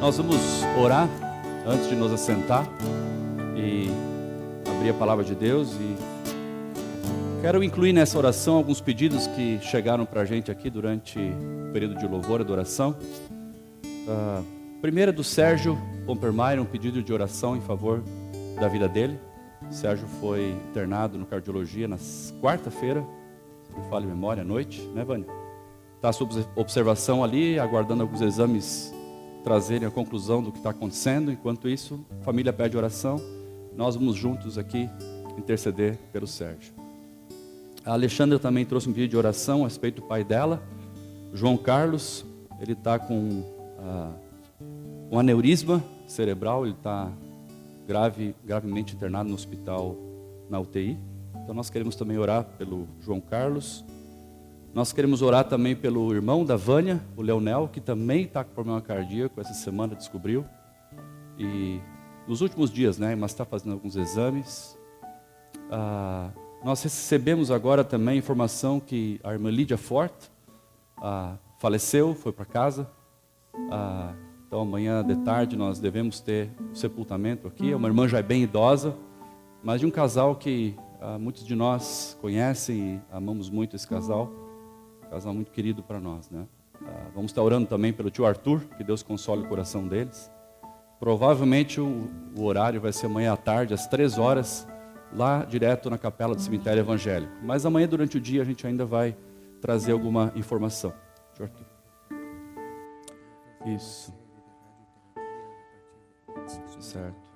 Nós vamos orar antes de nos assentar e abrir a palavra de Deus, e quero incluir nessa oração alguns pedidos que chegaram para a gente aqui durante o período de louvor e adoração. Primeiro é do Sérgio Pompermayer, um pedido de oração em favor da vida dele. O Sérgio foi internado no cardiologia na quarta-feira, se não falha a memória, à noite, né, Vânia? Está sob observação ali, aguardando alguns exames trazerem a conclusão do que está acontecendo. Enquanto isso, a família pede oração. Nós vamos juntos aqui interceder pelo Sérgio. A Alexandra também trouxe um pedido de oração a respeito do pai dela, João Carlos. Ele está com um aneurisma cerebral, ele está gravemente internado no hospital, na UTI. Então nós queremos também orar pelo João Carlos. Nós queremos orar também pelo irmão da Vânia, o Leonel, que também está com problema cardíaco, essa semana descobriu. E nos últimos dias, né, mas está fazendo alguns exames. Nós recebemos agora também informação que a irmã Lídia Forte faleceu, foi para casa. Então amanhã de tarde nós devemos ter o sepultamento aqui. Uma irmã já é bem idosa, mas de um casal que muitos de nós conhecem e amamos muito esse casal. Casal muito querido para nós, né? Vamos estar orando também pelo tio Arthur, que Deus console o coração deles. Provavelmente o horário vai ser amanhã à tarde, às 3 horas, lá direto na capela do cemitério evangélico. Mas amanhã durante o dia a gente ainda vai trazer alguma informação. Tio Arthur. Isso. Certo.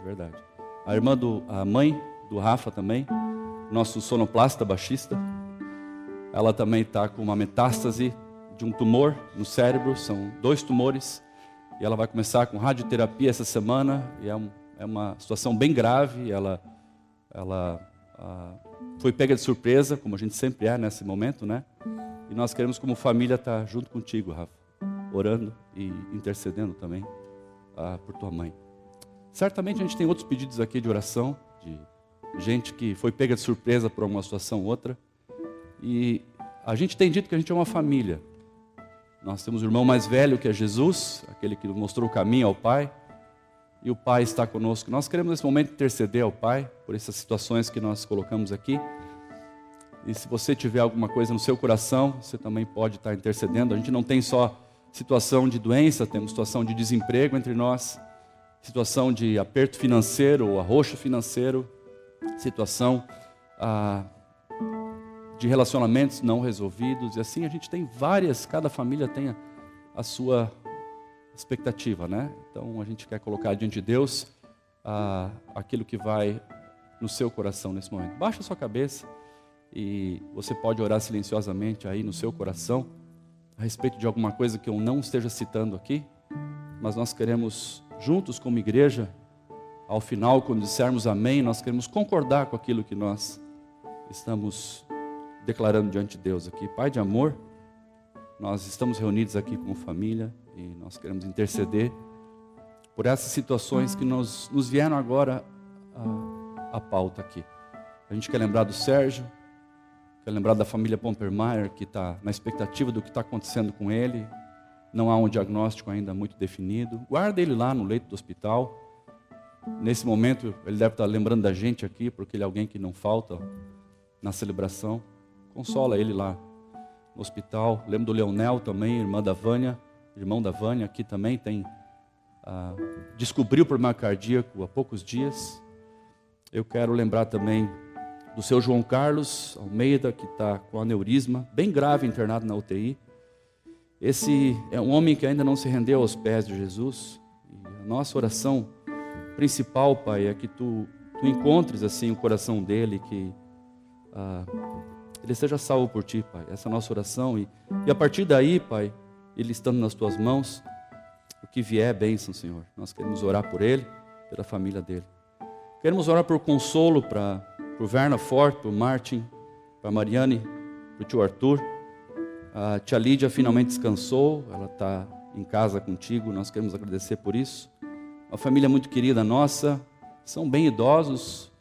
Verdade. A mãe do Rafa também, nosso sonoplasta baixista, ela também está com uma metástase de um tumor no cérebro, são 2 tumores, e ela vai começar com radioterapia essa semana, e é uma situação bem grave. Ela foi pega de surpresa, como a gente sempre é nesse momento, né? E nós queremos, como família, estar junto contigo, Rafa, orando e intercedendo também por tua mãe. Certamente a gente tem outros pedidos aqui de oração, de gente que foi pega de surpresa por uma situação ou outra. E a gente tem dito que a gente é uma família. Nós temos o irmão mais velho, que é Jesus, aquele que mostrou o caminho ao Pai. E o Pai está conosco. Nós queremos nesse momento interceder ao Pai por essas situações que nós colocamos aqui. E se você tiver alguma coisa no seu coração, você também pode estar intercedendo. A gente não tem só situação de doença, temos situação de desemprego entre nós, situação de aperto financeiro ou arroxo financeiro, situação de relacionamentos não resolvidos, e assim a gente tem várias, cada família tem a sua expectativa, né? Então a gente quer colocar diante de Deus aquilo que vai no seu coração nesse momento. Baixa a sua cabeça e você pode orar silenciosamente aí no seu coração a respeito de alguma coisa que eu não esteja citando aqui, mas nós queremos juntos como igreja, ao final, quando dissermos amém, nós queremos concordar com aquilo que nós estamos declarando diante de Deus aqui. Pai de amor, nós estamos reunidos aqui como família e nós queremos interceder por essas situações que nos vieram agora à pauta aqui. A gente quer lembrar do Sérgio, quer lembrar da família Pompermayer, que está na expectativa do que está acontecendo com ele. Não há um diagnóstico ainda muito definido. Guarda ele lá no leito do hospital. Nesse momento, ele deve estar lembrando da gente aqui, porque ele é alguém que não falta na celebração. Consola ele lá no hospital. Lembro do Leonel também, irmão da Vânia, que também descobriu o problema cardíaco há poucos dias. Eu quero lembrar também do seu João Carlos Almeida, que está com aneurisma, bem grave, internado na UTI. Esse é um homem que ainda não se rendeu aos pés de Jesus. E a nossa oração principal, Pai, é que Tu encontres assim o coração dele, que ele seja salvo por Ti, Pai. Essa é a nossa oração. E a partir daí, Pai, ele estando nas Tuas mãos, o que vier é bênção, Senhor. Nós queremos orar por ele, pela família dele. Queremos orar por consolo para o Werner Forte, para o Martin, para a Mariane, para o tio Arthur. A tia Lídia finalmente descansou, ela está em casa contigo, nós queremos agradecer por isso. Uma família muito querida nossa, são bem idosos,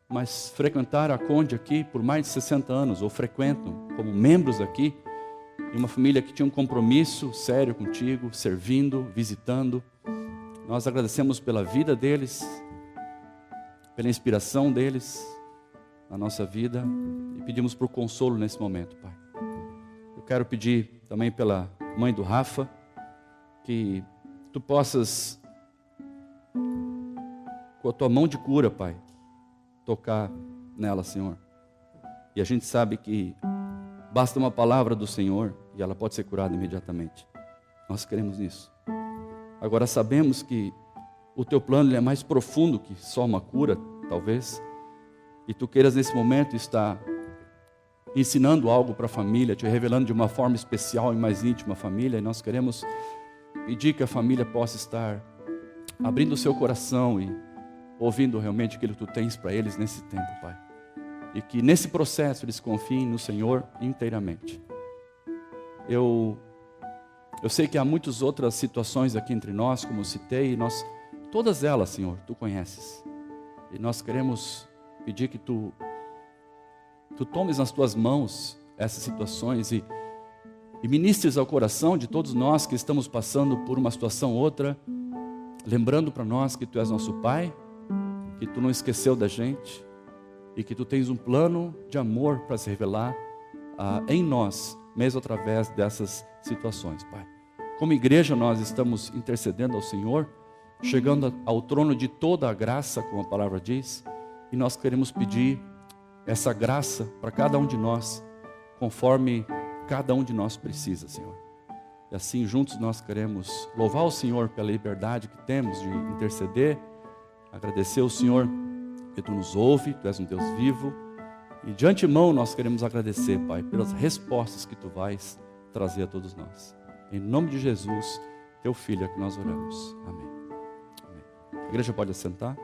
mas frequentaram a Conde aqui por mais de 60 anos, ou frequentam como membros aqui, e uma família que tinha um compromisso sério contigo, servindo, visitando. Nós agradecemos pela vida deles, pela inspiração deles na nossa vida e pedimos por consolo nesse momento, Pai. Eu quero pedir também pela mãe do Rafa, que Tu possas, com a Tua mão de cura, Pai, tocar nela, Senhor. E a gente sabe que basta uma palavra do Senhor e ela pode ser curada imediatamente. Nós queremos nisso. Agora sabemos que o Teu plano ele é mais profundo que só uma cura, talvez. E Tu queiras nesse momento estar ensinando algo para a família, Te revelando de uma forma especial e mais íntima a família. E nós queremos pedir que a família possa estar abrindo o seu coração e ouvindo realmente aquilo que Tu tens para eles nesse tempo, Pai. E que nesse processo eles confiem no Senhor inteiramente. Eu sei que há muitas outras situações aqui entre nós, como eu citei, e todas elas, Senhor, Tu conheces. E nós queremos pedir que Tu tomes nas Tuas mãos essas situações e ministres ao coração de todos nós que estamos passando por uma situação ou outra, lembrando para nós que Tu és nosso Pai, que Tu não esqueceu da gente e que Tu tens um plano de amor para se revelar em nós, mesmo através dessas situações, Pai. Como igreja nós estamos intercedendo ao Senhor, chegando ao trono de toda a graça, como a palavra diz, e nós queremos pedir essa graça para cada um de nós, conforme cada um de nós precisa, Senhor. E assim juntos nós queremos louvar o Senhor pela liberdade que temos de interceder, agradecer ao Senhor que Tu nos ouve, Tu és um Deus vivo, e de antemão nós queremos agradecer, Pai, pelas respostas que Tu vais trazer a todos nós. Em nome de Jesus, Teu Filho, é que nós oramos. Amém. Amém. A igreja pode assentar?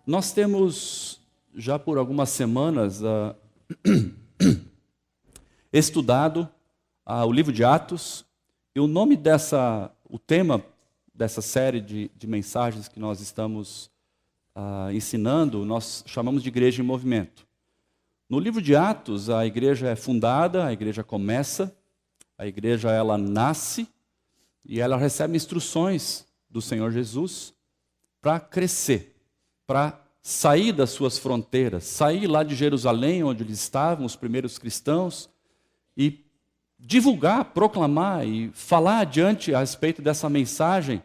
Nós temos já por algumas semanas estudado o livro de Atos, e o tema dessa série de mensagens que nós estamos ensinando, nós chamamos de Igreja em Movimento. No livro de Atos, a igreja é fundada, a igreja começa, a igreja ela nasce e ela recebe instruções do Senhor Jesus para crescer, para sair das suas fronteiras, sair lá de Jerusalém, onde eles estavam, os primeiros cristãos, e divulgar, proclamar e falar adiante a respeito dessa mensagem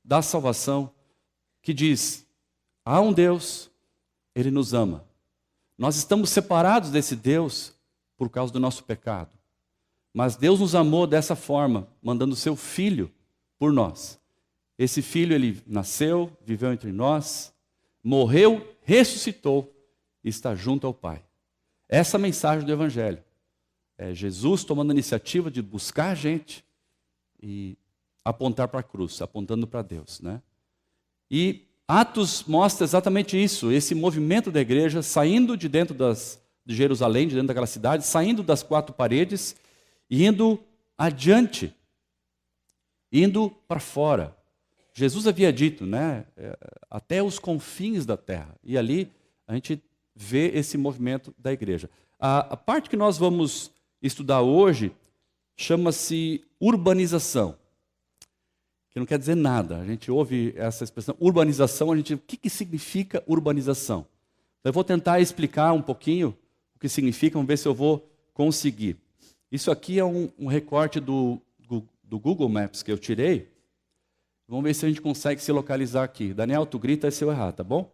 da salvação, que diz: há um Deus, Ele nos ama. Nós estamos separados desse Deus por causa do nosso pecado. Mas Deus nos amou dessa forma, mandando o seu Filho por nós. Esse Filho, Ele nasceu, viveu entre nós, morreu, ressuscitou e está junto ao Pai. Essa é a mensagem do Evangelho. É Jesus tomando a iniciativa de buscar a gente e apontar para a cruz, apontando para Deus, né? E Atos mostra exatamente isso, esse movimento da igreja saindo de dentro de Jerusalém, de dentro daquela cidade, saindo das quatro paredes e indo adiante, indo para fora. Jesus havia dito, né, até os confins da terra. E ali a gente vê esse movimento da igreja. A parte que nós vamos estudar hoje chama-se urbanização, que não quer dizer nada. A gente ouve essa expressão urbanização, o que significa urbanização? Então, eu vou tentar explicar um pouquinho o que significa, vamos ver se eu vou conseguir. Isso aqui é um recorte do Google Maps que eu tirei. Vamos ver se a gente consegue se localizar aqui. Daniel, tu grita se eu errar, tá bom?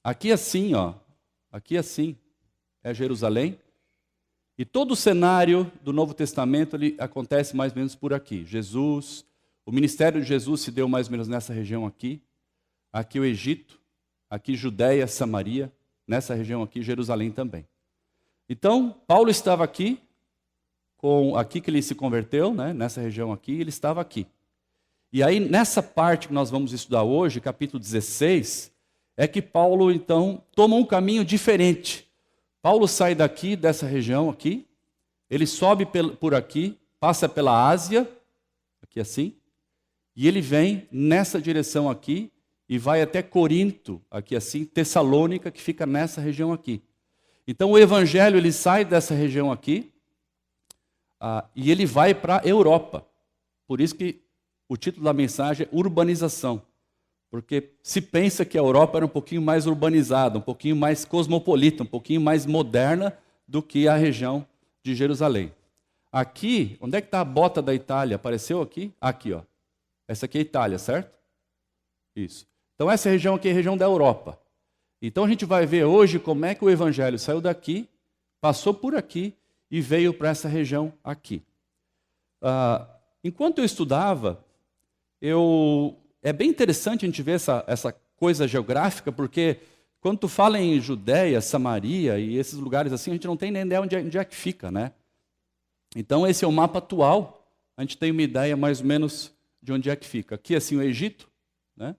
Aqui assim, ó. Aqui assim é Jerusalém. E todo o cenário do Novo Testamento ele acontece mais ou menos por aqui. O ministério de Jesus se deu mais ou menos nessa região aqui. Aqui o Egito. Aqui Judéia, Samaria. Nessa região aqui, Jerusalém também. Então, Paulo estava aqui, aqui que ele se converteu, né? Nessa região aqui, ele estava aqui. E aí, nessa parte que nós vamos estudar hoje, capítulo 16, é que Paulo, então, toma um caminho diferente. Paulo sai daqui, dessa região aqui, ele sobe por aqui, passa pela Ásia, aqui assim, e ele vem nessa direção aqui e vai até Corinto, aqui assim, Tessalônica, que fica nessa região aqui. Então o evangelho ele sai dessa região aqui e ele vai para a Europa. Por isso que o título da mensagem é Urbanização. Porque se pensa que a Europa era um pouquinho mais urbanizada, um pouquinho mais cosmopolita, um pouquinho mais moderna do que a região de Jerusalém. Aqui, onde é que está a bota da Itália? Apareceu aqui? Aqui, ó. Essa aqui é a Itália, certo? Isso. Então essa região aqui é a região da Europa. Então a gente vai ver hoje como é que o evangelho saiu daqui, passou por aqui e veio para essa região aqui. Enquanto eu estudava, é bem interessante a gente ver essa coisa geográfica, porque quando tu fala em Judéia, Samaria e esses lugares assim, a gente não tem nem ideia onde é que fica, né? Então esse é o mapa atual, a gente tem uma ideia mais ou menos de onde é que fica. Aqui assim o Egito, né?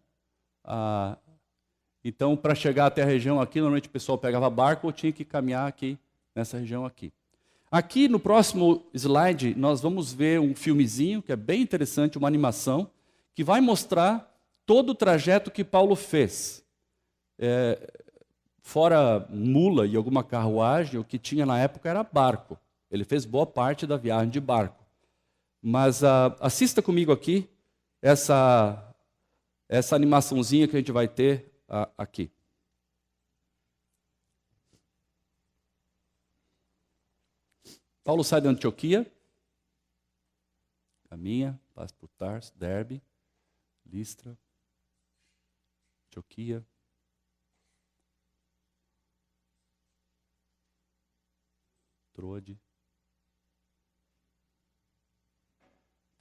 Então para chegar até a região aqui, normalmente o pessoal pegava barco ou tinha que caminhar aqui, nessa região aqui. Aqui no próximo slide nós vamos ver um filmezinho que é bem interessante, uma animação, que vai mostrar todo o trajeto que Paulo fez. Fora mula e alguma carruagem, o que tinha na época era barco. Ele fez boa parte da viagem de barco. Mas assista comigo aqui essa animaçãozinha que a gente vai ter aqui. Paulo sai de Antioquia, caminha, passa por Tarso, Derbe, Listra, Antioquia, Troade,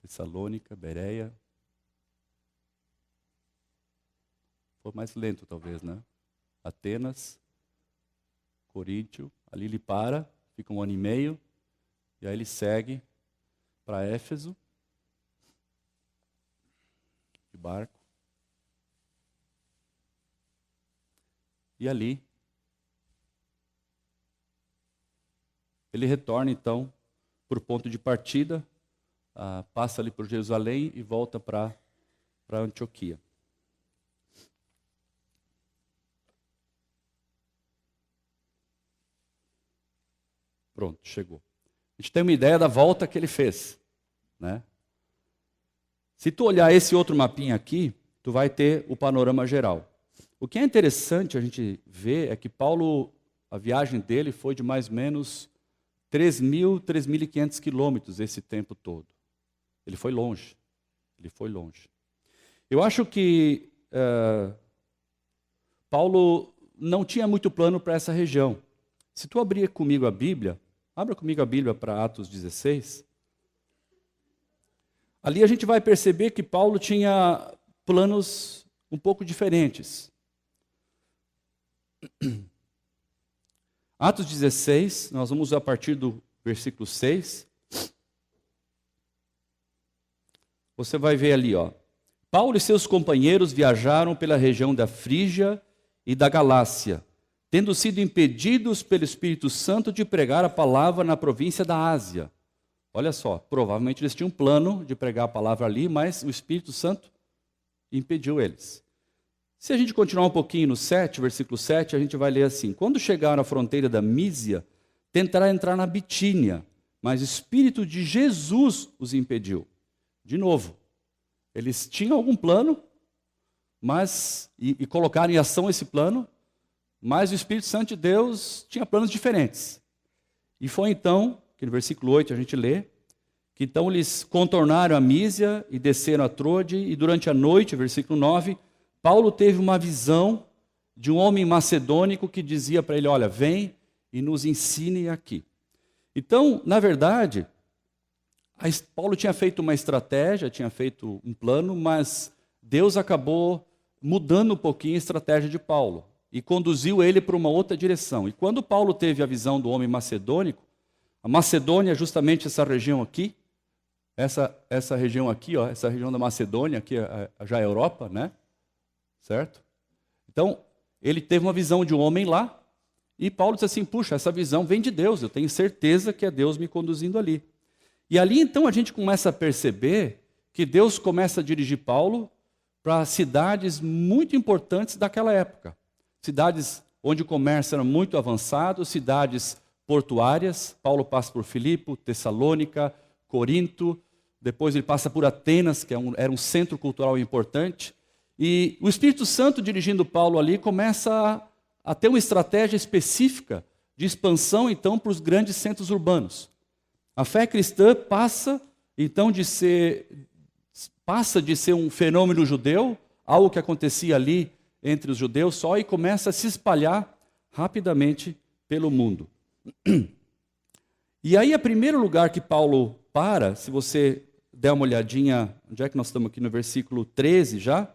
Tessalônica, Bereia. Foi mais lento talvez, né? Atenas, Coríntio, ali ele para, fica 1 ano e meio, e aí ele segue para Éfeso, de barco. E ali, ele retorna então para o ponto de partida, passa ali por Jerusalém e volta para Antioquia. Pronto, chegou. A gente tem uma ideia da volta que ele fez, né? Se tu olhar esse outro mapinha aqui, tu vai ter o panorama geral. O que é interessante a gente ver é que Paulo, a viagem dele foi de mais ou menos 3.000, 3.500 quilômetros esse tempo todo. Ele foi longe. Ele foi longe. Eu acho que Paulo não tinha muito plano para essa região. Se tu abrir comigo a Bíblia, abra comigo a Bíblia para Atos 16. Ali a gente vai perceber que Paulo tinha planos um pouco diferentes. Atos 16, nós vamos a partir do versículo 6. Você vai ver ali, ó. Paulo e seus companheiros viajaram pela região da Frígia e da Galácia, tendo sido impedidos pelo Espírito Santo de pregar a palavra na província da Ásia. Olha só, provavelmente eles tinham um plano de pregar a palavra ali, mas o Espírito Santo impediu eles. Se a gente continuar um pouquinho no 7, versículo 7, a gente vai ler assim: quando chegaram à fronteira da Mísia, tentaram entrar na Bitínia, mas o Espírito de Jesus os impediu. De novo, eles tinham algum plano, mas e colocaram em ação esse plano, mas o Espírito Santo de Deus tinha planos diferentes. E foi então, que no versículo 8 a gente lê, que então eles contornaram a Mísia e desceram a Troade, e durante a noite, versículo 9, Paulo teve uma visão de um homem macedônico que dizia para ele: olha, vem e nos ensine aqui. Então, na verdade, Paulo tinha feito uma estratégia, tinha feito um plano, mas Deus acabou mudando um pouquinho a estratégia de Paulo e conduziu ele para uma outra direção. E quando Paulo teve a visão do homem macedônico, a Macedônia é justamente essa região aqui, essa região aqui, ó, essa região da Macedônia, aqui já é a Europa, né? Certo? Então, ele teve uma visão de um homem lá, E Paulo disse assim, puxa, essa visão vem de Deus, eu tenho certeza que é Deus me conduzindo ali. E ali então a gente começa a perceber que Deus começa a dirigir Paulo para cidades muito importantes daquela época. Cidades onde o comércio era muito avançado, cidades portuárias. Paulo passa por Filipe, Tessalônica, Corinto, depois ele passa por Atenas, que era um centro cultural importante. E o Espírito Santo dirigindo Paulo ali começa a ter uma estratégia específica de expansão então para os grandes centros urbanos. A fé cristã passa então de ser um fenômeno judeu, algo que acontecia ali entre os judeus só, e começa a se espalhar rapidamente pelo mundo. E aí, o primeiro lugar que Paulo para, se você der uma olhadinha, onde é que nós estamos aqui no versículo 13 já?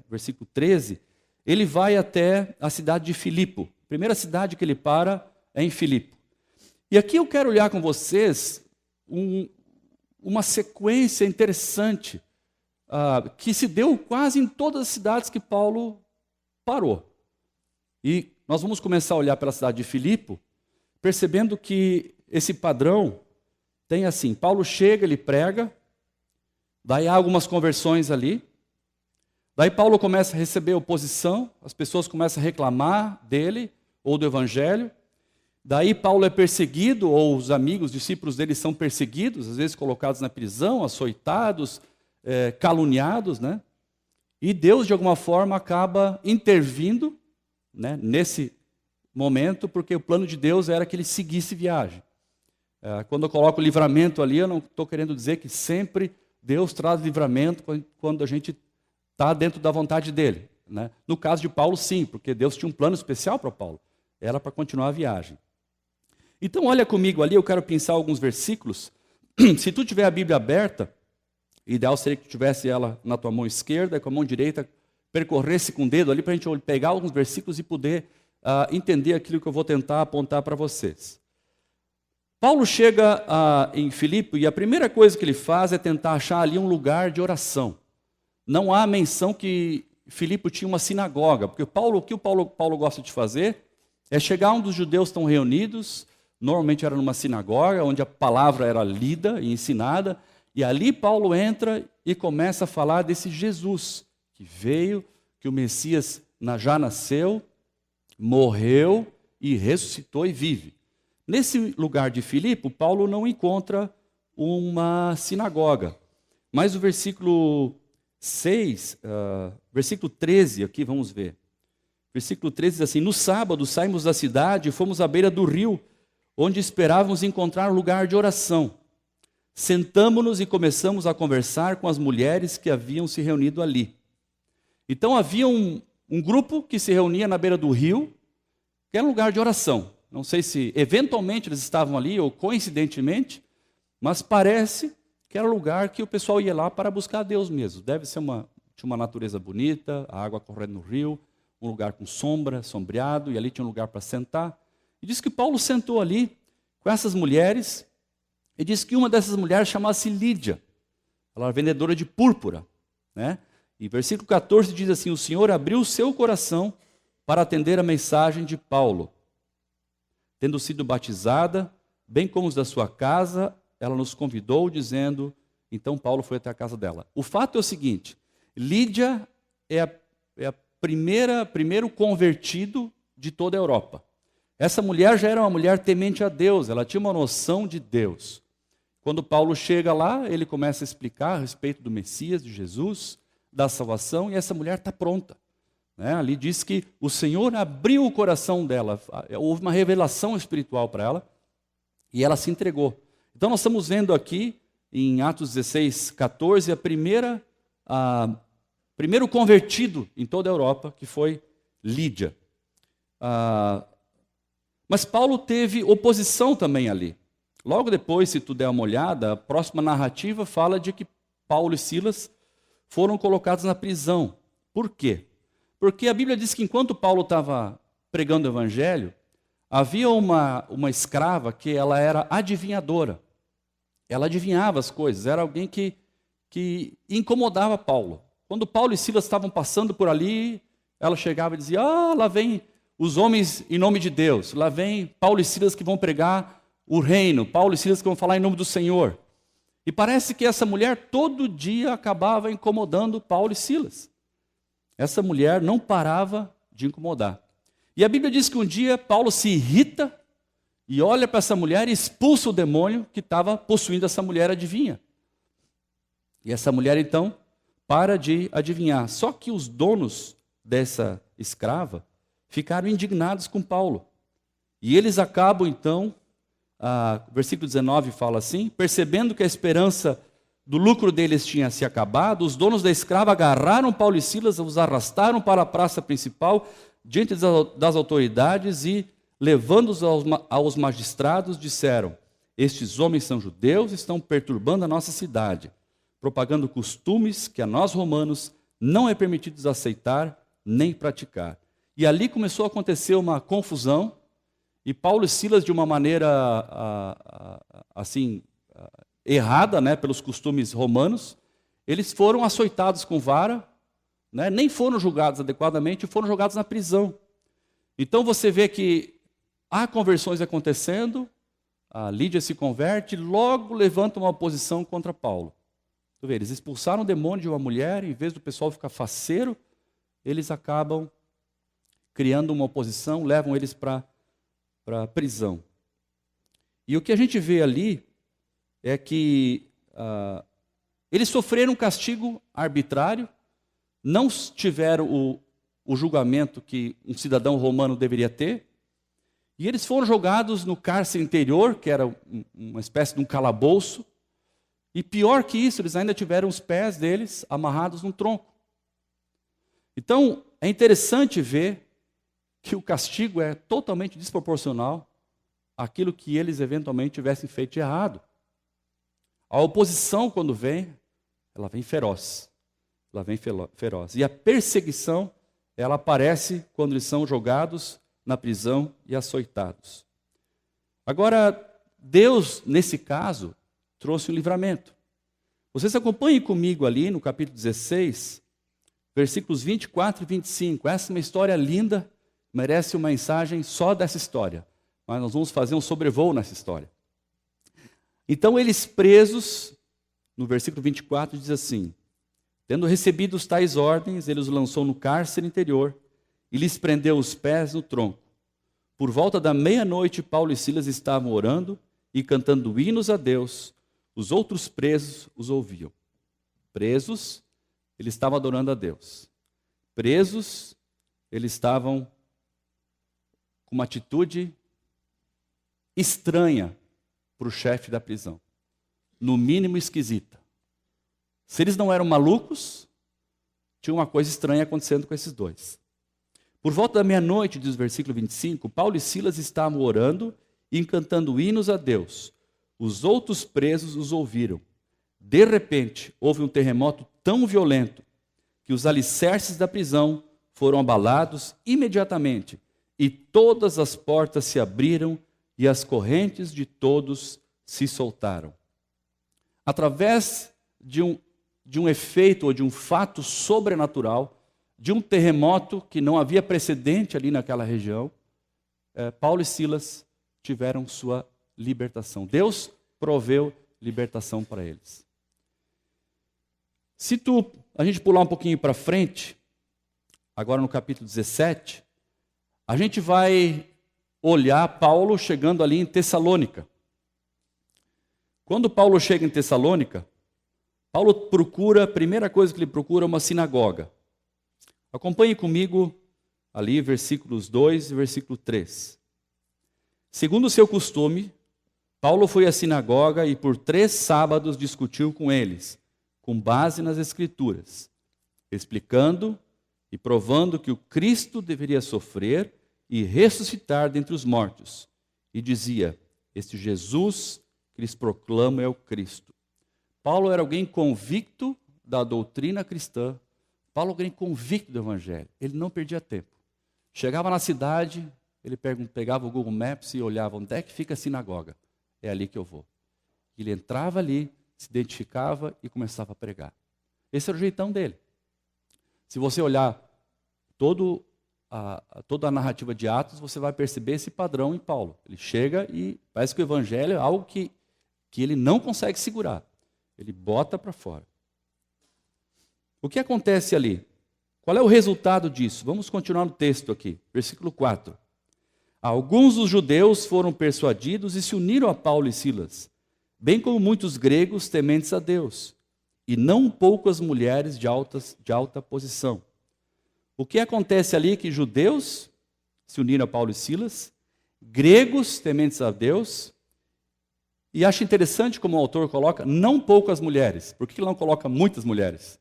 Versículo 13, ele vai até a cidade de Filipe. A primeira cidade que ele para é em Filipe. E aqui eu quero olhar com vocês uma sequência interessante que se deu quase em todas as cidades que Paulo parou. E nós vamos começar a olhar pela cidade de Filipe, percebendo que esse padrão tem assim, Paulo chega, ele prega, daí há algumas conversões ali, daí Paulo começa a receber oposição, as pessoas começam a reclamar dele ou do evangelho, daí Paulo é perseguido, ou os amigos, discípulos dele são perseguidos, às vezes colocados na prisão, açoitados, caluniados, né? E Deus, de alguma forma, acaba intervindo, né, nesse momento, porque o plano de Deus era que ele seguisse viagem. Quando eu coloco livramento ali, eu não estou querendo dizer que sempre Deus traz livramento quando a gente está dentro da vontade dele, né? No caso de Paulo, sim, porque Deus tinha um plano especial para Paulo. Era para continuar a viagem. Então, olha comigo ali, eu quero pensar alguns versículos. Se tu tiver a Bíblia aberta, ideal seria que tu tivesse ela na tua mão esquerda e com a mão direita percorresse com o dedo ali para a gente pegar alguns versículos e poder entender aquilo que eu vou tentar apontar para vocês. Paulo chega em Filipe e a primeira coisa que ele faz é tentar achar ali um lugar de oração. Não há menção que Filipe tinha uma sinagoga, porque o que o Paulo gosta de fazer é chegar onde os judeus estão reunidos, normalmente era numa sinagoga, onde a palavra era lida e ensinada, e ali Paulo entra e começa a falar desse Jesus, que veio, que o Messias já nasceu, morreu e ressuscitou e vive. Nesse lugar de Filipe, Paulo não encontra uma sinagoga, mas o versículo 13, aqui vamos ver. Versículo 13 diz assim, no sábado saímos da cidade e fomos à beira do rio, onde esperávamos encontrar um lugar de oração. Sentamo-nos e começamos a conversar com as mulheres que haviam se reunido ali. Então havia um grupo que se reunia na beira do rio, que era um lugar de oração. Não sei se eventualmente eles estavam ali ou coincidentemente, mas parece que era um lugar que o pessoal ia lá para buscar a Deus mesmo. Deve ser tinha uma natureza bonita, a água correndo no rio, um lugar com sombra, sombreado, e ali tinha um lugar para sentar. E diz que Paulo sentou ali com essas mulheres, e diz que uma dessas mulheres chamava-se Lídia. Ela era vendedora de púrpura, né? E versículo 14 diz assim, o Senhor abriu o seu coração para atender a mensagem de Paulo. Tendo sido batizada, bem como os da sua casa, ela nos convidou, dizendo, então Paulo foi até a casa dela. O fato é o seguinte, Lídia é primeiro convertido de toda a Europa. Essa mulher já era uma mulher temente a Deus, ela tinha uma noção de Deus. Quando Paulo chega lá, ele começa a explicar a respeito do Messias, de Jesus, da salvação, e essa mulher está pronta. Né? Ali diz que o Senhor abriu o coração dela, houve uma revelação espiritual para ela, e ela se entregou. Então nós estamos vendo aqui, em Atos 16, 14, primeiro convertido em toda a Europa, que foi Lídia. Mas Paulo teve oposição também ali. Logo depois, se tu der uma olhada, a próxima narrativa fala de que Paulo e Silas foram colocados na prisão. Por quê? Porque a Bíblia diz que enquanto Paulo estava pregando o evangelho, havia uma escrava que ela era adivinhadora. Ela adivinhava as coisas, era alguém que incomodava Paulo. Quando Paulo e Silas estavam passando por ali, ela chegava e dizia, lá vem os homens em nome de Deus. Lá vem Paulo e Silas que vão pregar o reino. Paulo e Silas que vão falar em nome do Senhor. E parece que essa mulher todo dia acabava incomodando Paulo e Silas. Essa mulher não parava de incomodar. E a Bíblia diz que um dia Paulo se irrita e olha para essa mulher e expulsa o demônio que estava possuindo essa mulher, adivinha. E essa mulher então para de adivinhar. Só que os donos dessa escrava ficaram indignados com Paulo. E eles acabam então, versículo 19 fala assim, percebendo que a esperança do lucro deles tinha se acabado, os donos da escrava agarraram Paulo e Silas, os arrastaram para a praça principal, diante das autoridades e, levando-os aos magistrados, disseram: estes homens são judeus e estão perturbando a nossa cidade, propagando costumes que a nós romanos não é permitido aceitar nem praticar. E ali começou a acontecer uma confusão, e Paulo e Silas, de uma maneira assim errada, né, pelos costumes romanos, eles foram açoitados com vara, né, nem foram julgados adequadamente, foram jogados na prisão. Então você vê que há conversões acontecendo, a Lídia se converte, logo levanta uma oposição contra Paulo. Tu vê, eles expulsaram o demônio de uma mulher, em vez do pessoal ficar faceiro, eles acabam criando uma oposição, levam eles para a prisão. E o que a gente vê ali é que eles sofreram um castigo arbitrário, não tiveram o julgamento que um cidadão romano deveria ter, e eles foram jogados no cárcere interior, que era uma espécie de um calabouço, e pior que isso, eles ainda tiveram os pés deles amarrados num tronco. Então, é interessante ver que o castigo é totalmente desproporcional àquilo que eles eventualmente tivessem feito de errado. A oposição, quando vem, ela vem feroz. Ela vem feroz. E a perseguição, ela aparece quando eles são jogados na prisão e açoitados. Agora, Deus, nesse caso, trouxe um livramento. Vocês acompanhem comigo ali no capítulo 16, versículos 24 e 25. Essa é uma história linda, merece uma mensagem só dessa história. Mas nós vamos fazer um sobrevoo nessa história. Então, eles presos, no versículo 24, diz assim: tendo recebido os tais ordens, ele os lançou no cárcere interior e lhes prendeu os pés no tronco. Por volta da meia-noite, Paulo e Silas estavam orando e cantando hinos a Deus. Os outros presos os ouviam. Presos, eles estavam adorando a Deus. Presos, eles estavam com uma atitude estranha para o chefe da prisão. No mínimo esquisita. Se eles não eram malucos, tinha uma coisa estranha acontecendo com esses dois. Por volta da meia-noite, diz o versículo 25, Paulo e Silas estavam orando e cantando hinos a Deus. Os outros presos os ouviram. De repente, houve um terremoto tão violento que os alicerces da prisão foram abalados imediatamente e todas as portas se abriram e as correntes de todos se soltaram. Através de um efeito ou de um fato sobrenatural, de um terremoto que não havia precedente ali naquela região, Paulo e Silas tiveram sua libertação. Deus proveu libertação para eles. Se a gente pular um pouquinho para frente, agora no capítulo 17, a gente vai olhar Paulo chegando ali em Tessalônica. Quando Paulo chega em Tessalônica, Paulo procura, a primeira coisa que ele procura é uma sinagoga. Acompanhe comigo ali versículos 2 e versículo 3. Segundo o seu costume, Paulo foi à sinagoga e por 3 sábados discutiu com eles, com base nas Escrituras, explicando e provando que o Cristo deveria sofrer e ressuscitar dentre os mortos. E dizia: este Jesus que eles proclamam é o Cristo. Paulo era alguém convicto da doutrina cristã. Paulo era alguém convicto do Evangelho. Ele não perdia tempo. Chegava na cidade, ele pegava o Google Maps e olhava onde é que fica a sinagoga. É ali que eu vou. Ele entrava ali, se identificava e começava a pregar. Esse era o jeitão dele. Se você olhar toda toda a narrativa de Atos, você vai perceber esse padrão em Paulo. Ele chega e parece que o evangelho é algo que ele não consegue segurar. Ele bota para fora. O que acontece ali? Qual é o resultado disso? Vamos continuar no texto aqui, versículo 4. Alguns dos judeus foram persuadidos e se uniram a Paulo e Silas, bem como muitos gregos tementes a Deus, e não poucas mulheres de alta posição. O que acontece ali é que judeus se uniram a Paulo e Silas, gregos tementes a Deus, e acho interessante como o autor coloca, não poucas mulheres. Por que ele não coloca muitas mulheres?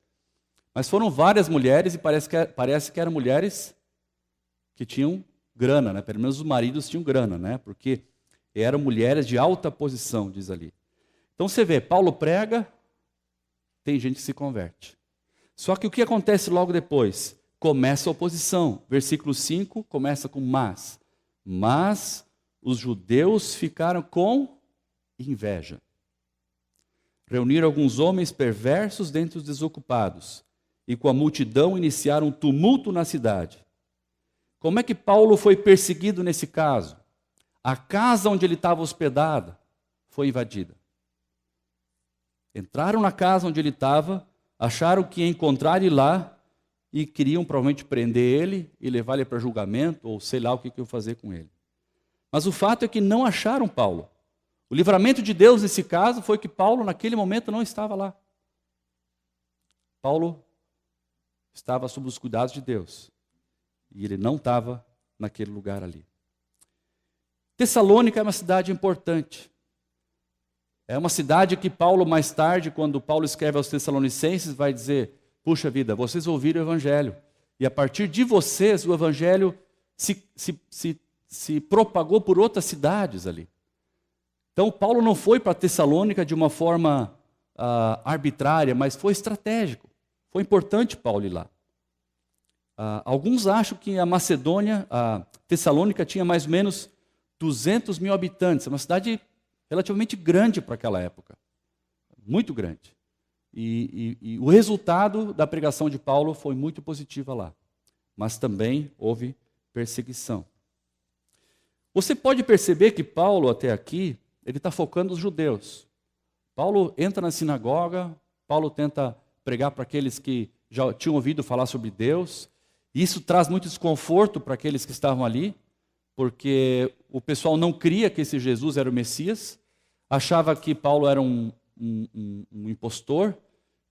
Mas foram várias mulheres e parece que eram mulheres que tinham grana, né? Pelo menos os maridos tinham grana, né? Porque eram mulheres de alta posição, diz ali. Então você vê, Paulo prega, tem gente que se converte. Só que o que acontece logo depois? Começa a oposição. Versículo 5 começa com mas. Mas os judeus ficaram com inveja. Reuniram alguns homens perversos dentre os desocupados e com a multidão iniciaram um tumulto na cidade. Como é que Paulo foi perseguido nesse caso? A casa onde ele estava hospedado foi invadida. Entraram na casa onde ele estava, acharam que ia encontrar ele lá e queriam provavelmente prender ele e levar ele para julgamento, ou sei lá o que iam fazer com ele. Mas o fato é que não acharam Paulo. O livramento de Deus nesse caso foi que Paulo naquele momento não estava lá. Paulo estava sob os cuidados de Deus. E ele não estava naquele lugar ali. Tessalônica é uma cidade importante. É uma cidade que Paulo, mais tarde, quando Paulo escreve aos Tessalonicenses, vai dizer, puxa vida, vocês ouviram o Evangelho. E a partir de vocês, o Evangelho se propagou por outras cidades ali. Então, Paulo não foi para Tessalônica de uma forma arbitrária, mas foi estratégico. Foi importante Paulo ir lá. Alguns acham que a Tessalônica tinha mais ou menos 200 mil habitantes. É uma cidade relativamente grande para aquela época. Muito grande. E o resultado da pregação de Paulo foi muito positiva lá. Mas também houve perseguição. Você pode perceber que Paulo, até aqui, ele está focando nos judeus. Paulo entra na sinagoga, Paulo tenta pregar para aqueles que já tinham ouvido falar sobre Deus. E isso traz muito desconforto para aqueles que estavam ali, porque o pessoal não cria que esse Jesus era o Messias, achava que Paulo era um impostor,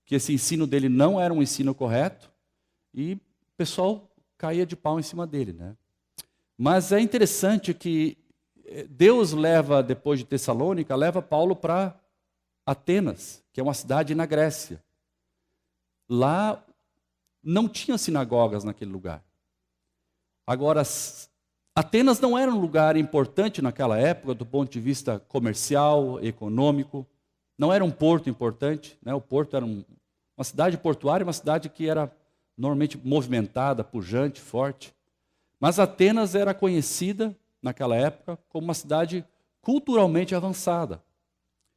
que esse ensino dele não era um ensino correto, e o pessoal caía de pau em cima dele, né? Mas é interessante que Deus leva, depois de Tessalônica, leva Paulo para Atenas, que é uma cidade na Grécia. Lá não tinha sinagogas naquele lugar. Agora, Atenas não era um lugar importante naquela época, do ponto de vista comercial, econômico. Não era um porto importante, né? O porto era uma cidade portuária, uma cidade que era normalmente movimentada, pujante, forte. Mas Atenas era conhecida, naquela época, como uma cidade culturalmente avançada.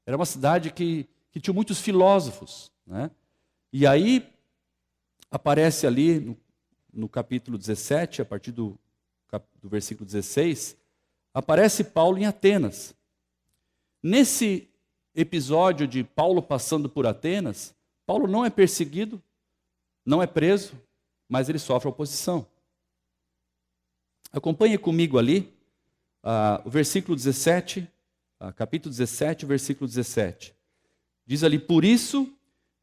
Era uma cidade que tinha muitos filósofos, né? E aí, aparece ali no capítulo 17, a partir do versículo 16, aparece Paulo em Atenas. Nesse episódio de Paulo passando por Atenas, Paulo não é perseguido, não é preso, mas ele sofre oposição. Acompanhe comigo ali, o versículo 17, capítulo 17, versículo 17. Diz ali, por isso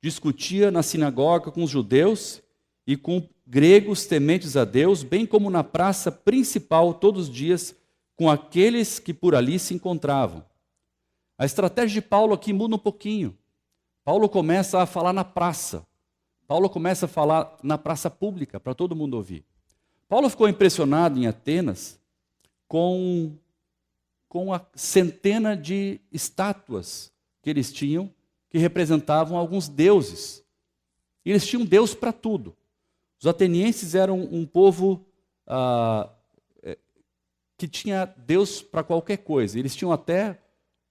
discutia na sinagoga com os judeus e com gregos tementes a Deus, bem como na praça principal todos os dias com aqueles que por ali se encontravam. A estratégia de Paulo aqui muda um pouquinho. Paulo começa a falar na praça. Paulo começa a falar na praça pública, para todo mundo ouvir. Paulo ficou impressionado em Atenas com a centena de estátuas que eles tinham, que representavam alguns deuses. E eles tinham Deus para tudo. Os atenienses eram um povo que tinha Deus para qualquer coisa. Eles tinham até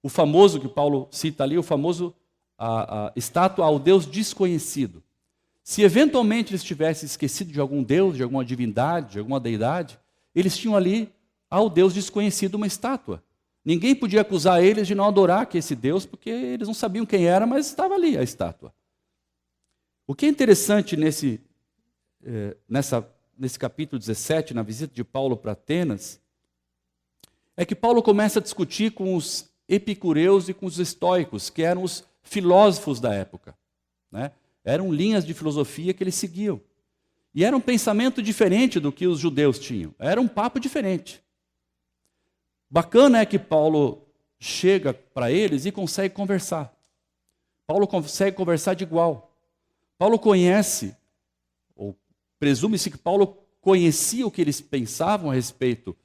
o famoso, que Paulo cita ali, o famoso estátua ao Deus desconhecido. Se eventualmente eles tivessem esquecido de algum Deus, de alguma divindade, de alguma deidade, eles tinham ali ao Deus desconhecido uma estátua. Ninguém podia acusar eles de não adorar esse Deus, porque eles não sabiam quem era, mas estava ali a estátua. O que é interessante nesse capítulo 17, na visita de Paulo para Atenas, é que Paulo começa a discutir com os epicureus e com os estoicos, que eram os filósofos da época, né? Eram linhas de filosofia que eles seguiam. E era um pensamento diferente do que os judeus tinham. Era um papo diferente. Bacana é que Paulo chega para eles e consegue conversar. Paulo consegue conversar de igual. Paulo conhece, ou presume-se que Paulo conhecia o que eles pensavam a respeito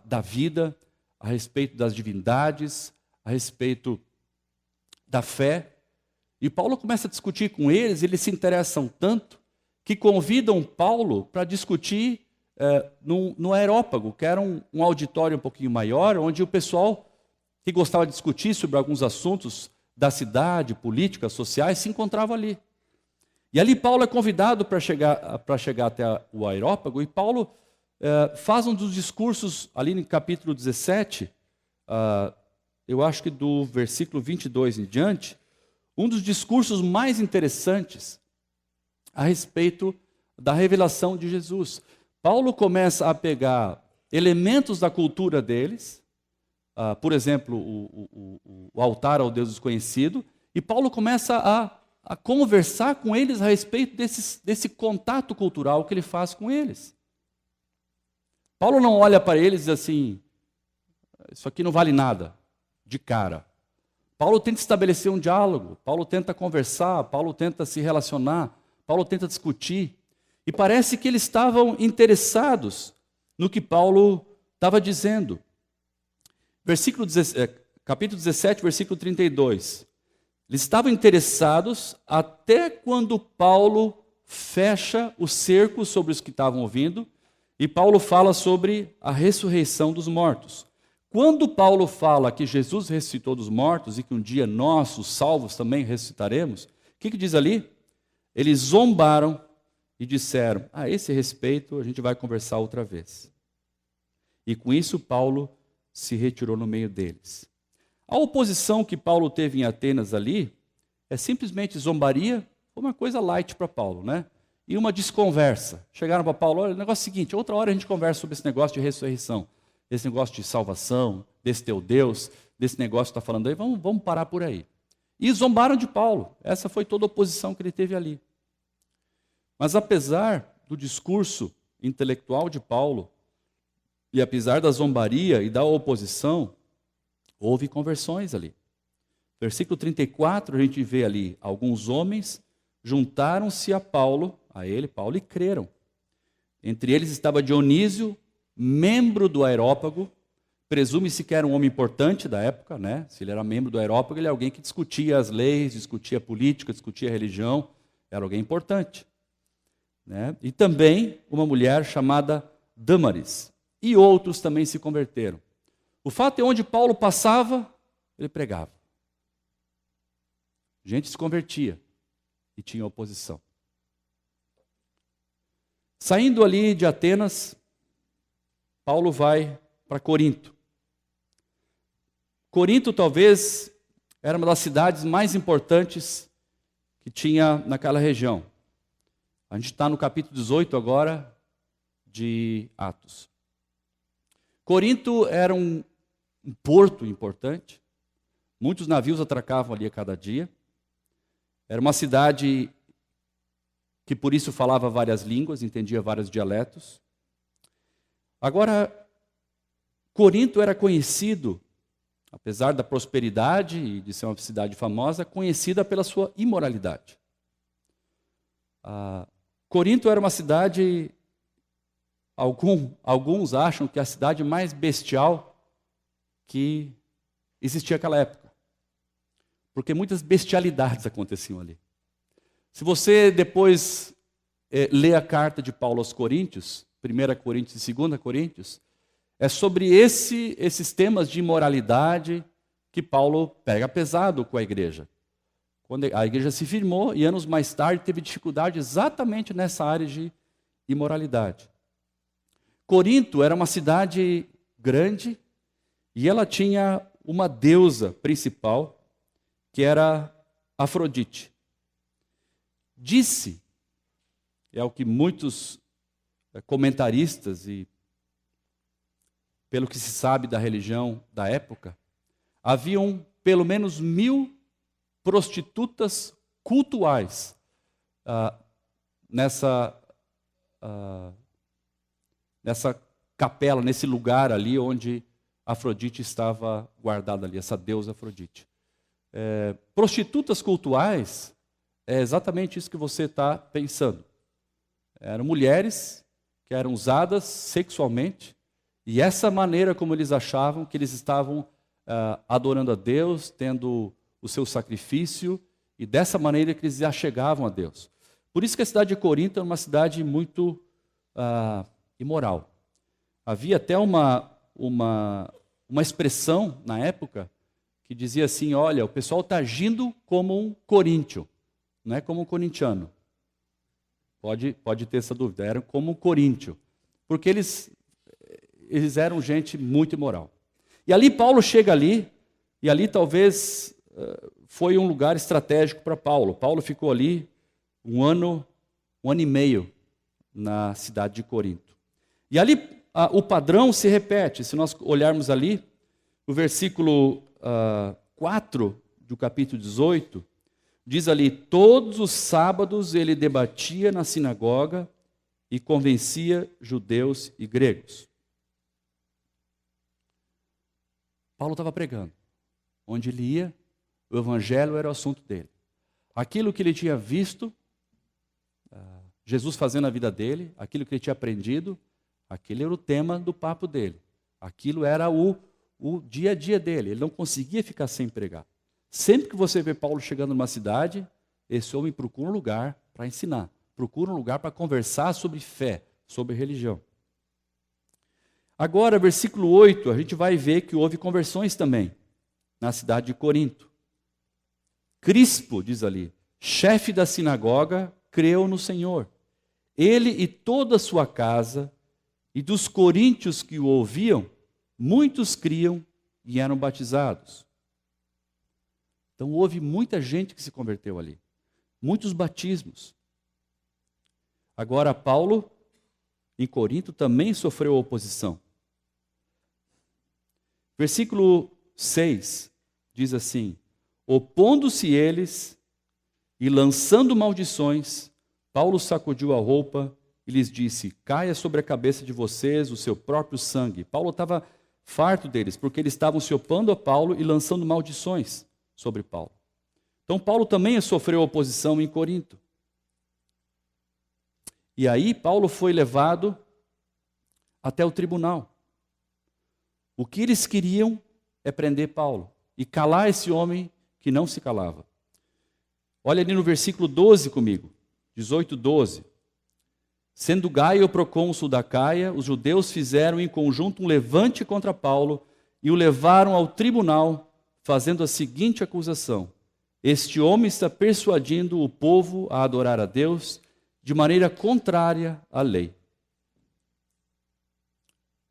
da vida, a respeito das divindades, a respeito da fé. E Paulo começa a discutir com eles, eles se interessam tanto que convidam Paulo para discutir no Areópago, que era um auditório um pouquinho maior, onde o pessoal que gostava de discutir sobre alguns assuntos da cidade, políticas, sociais, se encontrava ali. E ali Paulo é convidado para chegar até o Areópago, e Paulo faz um dos discursos, ali no capítulo 17, eu acho que do versículo 22 em diante, um dos discursos mais interessantes a respeito da revelação de Jesus. Paulo começa a pegar elementos da cultura deles, por exemplo, o altar ao Deus desconhecido, e Paulo começa a conversar com eles a respeito desse contato cultural que ele faz com eles. Paulo não olha para eles e diz assim, isso aqui não vale nada, de cara. Paulo tenta estabelecer um diálogo, Paulo tenta conversar, Paulo tenta se relacionar, Paulo tenta discutir. E parece que eles estavam interessados no que Paulo estava dizendo. Capítulo 17, versículo 32. Eles estavam interessados até quando Paulo fecha o cerco sobre os que estavam ouvindo, e Paulo fala sobre a ressurreição dos mortos. Quando Paulo fala que Jesus ressuscitou dos mortos e que um dia nós, os salvos, também ressuscitaremos, o que diz ali? Eles zombaram e disseram, a esse respeito a gente vai conversar outra vez. E com isso Paulo se retirou no meio deles. A oposição que Paulo teve em Atenas ali é simplesmente zombaria, foi uma coisa light para Paulo, né? E uma desconversa. Chegaram para Paulo, olha, o negócio é o seguinte, outra hora a gente conversa sobre esse negócio de ressurreição, desse negócio de salvação, desse teu Deus, desse negócio que está falando aí, vamos parar por aí. E zombaram de Paulo. Essa foi toda a oposição que ele teve ali. Mas apesar do discurso intelectual de Paulo, e apesar da zombaria e da oposição, houve conversões ali. Versículo 34, a gente vê ali, alguns homens juntaram-se a ele, Paulo, e creram. Entre eles estava Dionísio, membro do Areópago, presume-se que era um homem importante da época, né? Se ele era membro do Areópago, ele é alguém que discutia as leis, discutia a política, discutia a religião, era alguém importante. Né? E também uma mulher chamada Dâmaris. E outros também se converteram. O fato é onde Paulo passava, ele pregava. Gente se convertia e tinha oposição. Saindo ali de Atenas, Paulo vai para Corinto. Corinto talvez era uma das cidades mais importantes que tinha naquela região. A gente está no capítulo 18 agora de Atos. Corinto era um porto importante. Muitos navios atracavam ali a cada dia. Era uma cidade que por isso falava várias línguas, entendia vários dialetos. Agora, Corinto era conhecido, apesar da prosperidade e de ser uma cidade famosa, conhecida pela sua imoralidade. Corinto era uma cidade, alguns acham que é a cidade mais bestial que existia naquela época. Porque muitas bestialidades aconteciam ali. Se você depois ler a carta de Paulo aos Coríntios, 1 Coríntios e 2 Coríntios, é sobre esses temas de imoralidade que Paulo pega pesado com a igreja. quando a igreja se firmou e anos mais tarde teve dificuldade exatamente nessa área de imoralidade. Corinto era uma cidade grande e ela tinha uma deusa principal, que era Afrodite. Disse, é o que muitos comentaristas e pelo que se sabe da religião da época, haviam pelo menos 1000 prostitutas cultuais nessa capela, nesse lugar ali onde Afrodite estava guardada ali, essa deusa Afrodite. Prostitutas cultuais é exatamente isso que você está pensando. Eram mulheres que eram usadas sexualmente, e essa maneira como eles achavam que eles estavam adorando a Deus, tendo o seu sacrifício, e dessa maneira que eles se achegavam a Deus. Por isso que a cidade de Corinto é uma cidade muito imoral. Havia até uma expressão na época que dizia assim: olha, o pessoal está agindo como um coríntio, não é como um corintiano. Pode ter essa dúvida, eram como um coríntio, porque eles eram gente muito imoral. E ali Paulo chega ali, e ali talvez foi um lugar estratégico para Paulo. Paulo ficou ali um ano e meio na cidade de Corinto. E ali o padrão se repete. Se nós olharmos ali, o versículo 4 do capítulo 18, diz ali: todos os sábados ele debatia na sinagoga e convencia judeus e gregos. Paulo estava pregando. Onde ele ia, o evangelho era o assunto dele. Aquilo que ele tinha visto, Jesus fazendo na vida dele, aquilo que ele tinha aprendido, aquele era o tema do papo dele. Aquilo era o dia a dia dele. Ele não conseguia ficar sem pregar. Sempre que você vê Paulo chegando numa cidade, esse homem procura um lugar para ensinar. Procura um lugar para conversar sobre fé, sobre religião. Agora, versículo 8, a gente vai ver que houve conversões também na cidade de Corinto. Crispo, diz ali, chefe da sinagoga, creu no Senhor. Ele e toda a sua casa, e dos coríntios que o ouviam, muitos criam e eram batizados. Então houve muita gente que se converteu ali. Muitos batismos. Agora Paulo, em Corinto, também sofreu oposição. Versículo 6 diz assim: opondo-se eles e lançando maldições, Paulo sacudiu a roupa e lhes disse: caia sobre a cabeça de vocês o seu próprio sangue. Paulo estava farto deles, porque eles estavam se opondo a Paulo e lançando maldições sobre Paulo. Então Paulo também sofreu oposição em Corinto. E aí Paulo foi levado até o tribunal. O que eles queriam é prender Paulo e calar esse homem que não se calava. Olha ali no versículo 12 comigo, 18, 12. Sendo Gaio procônsul da Caia, os judeus fizeram em conjunto um levante contra Paulo e o levaram ao tribunal, fazendo a seguinte acusação: este homem está persuadindo o povo a adorar a Deus de maneira contrária à lei.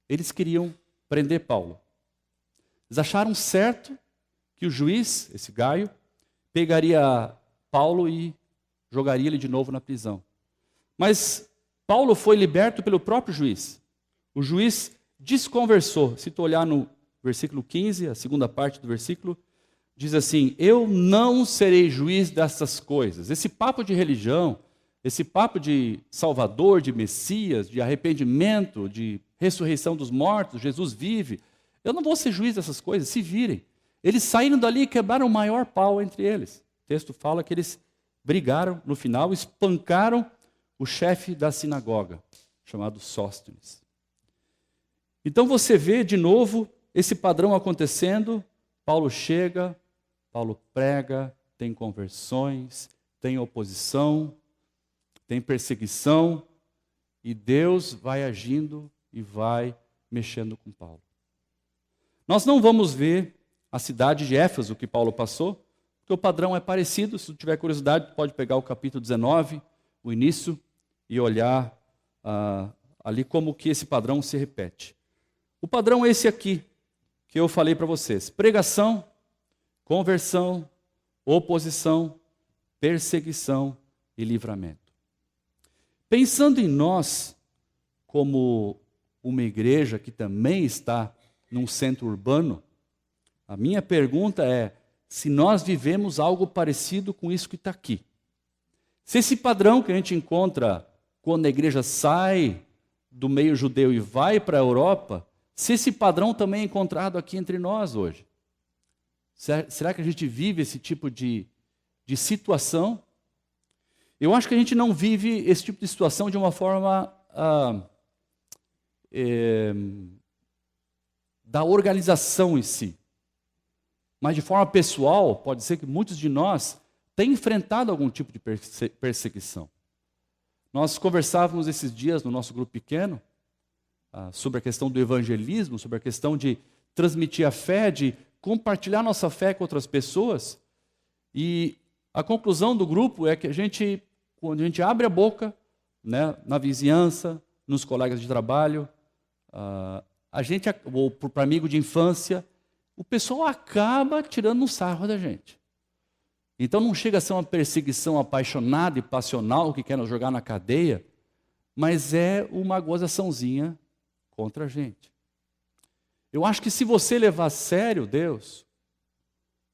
Eles queriam prender Paulo. Eles acharam certo que o juiz, esse Gaio, pegaria Paulo e jogaria ele de novo na prisão. Mas Paulo foi liberto pelo próprio juiz. O juiz desconversou. Se tu olhar no versículo 15, a segunda parte do versículo, diz assim: eu não serei juiz dessas coisas. Esse papo de religião, esse papo de Salvador, de Messias, de arrependimento, de ressurreição dos mortos, Jesus vive, eu não vou ser juiz dessas coisas, se virem. Eles saíram dali e quebraram o maior pau entre eles. O texto fala que eles brigaram no final, espancaram o chefe da sinagoga, chamado Sóstenes. Então você vê de novo esse padrão acontecendo. Paulo chega, Paulo prega, tem conversões, tem oposição, tem perseguição, e Deus vai agindo e vai mexendo com Paulo. Nós não vamos ver a cidade de Éfeso que Paulo passou, porque porque o padrão é parecido. Se tu tiver curiosidade, tu pode pegar o capítulo 19, o início, e olhar ali como que esse padrão se repete. O padrão é esse aqui, que eu falei para vocês. Pregação, conversão, oposição, perseguição e livramento. Pensando em nós, como uma igreja que também está num centro urbano, a minha pergunta é se nós vivemos algo parecido com isso que está aqui. Se esse padrão que a gente encontra quando a igreja sai do meio judeu e vai para a Europa, se esse padrão também é encontrado aqui entre nós hoje. Será que a gente vive esse tipo de situação? Eu acho que a gente não vive esse tipo de situação de uma forma da organização em si. Mas de forma pessoal, pode ser que muitos de nós tenham enfrentado algum tipo de perseguição. Nós conversávamos esses dias no nosso grupo pequeno sobre a questão do evangelismo, sobre a questão de transmitir a fé, de compartilhar nossa fé com outras pessoas. E a conclusão do grupo é que quando a gente abre a boca, né, na vizinhança, nos colegas de trabalho, ou para amigo de infância, o pessoal acaba tirando um sarro da gente. Então não chega a ser uma perseguição apaixonada e passional que quer nos jogar na cadeia, mas é uma gozaçãozinha contra a gente. Eu acho que se você levar a sério Deus,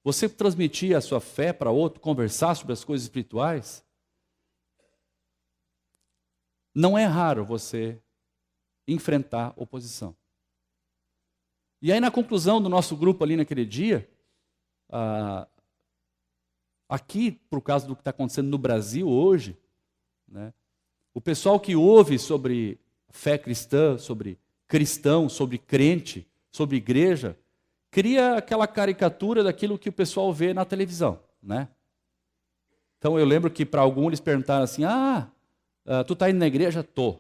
você transmitir a sua fé para outro, conversar sobre as coisas espirituais, não é raro você enfrentar oposição. E aí na conclusão do nosso grupo ali naquele dia, aqui, por causa do que está acontecendo no Brasil hoje, né, o pessoal que ouve sobre fé cristã, sobre cristão, sobre crente, sobre igreja, cria aquela caricatura daquilo que o pessoal vê na televisão, né? Então eu lembro que para alguns eles perguntaram assim, tu está indo na igreja? Tô.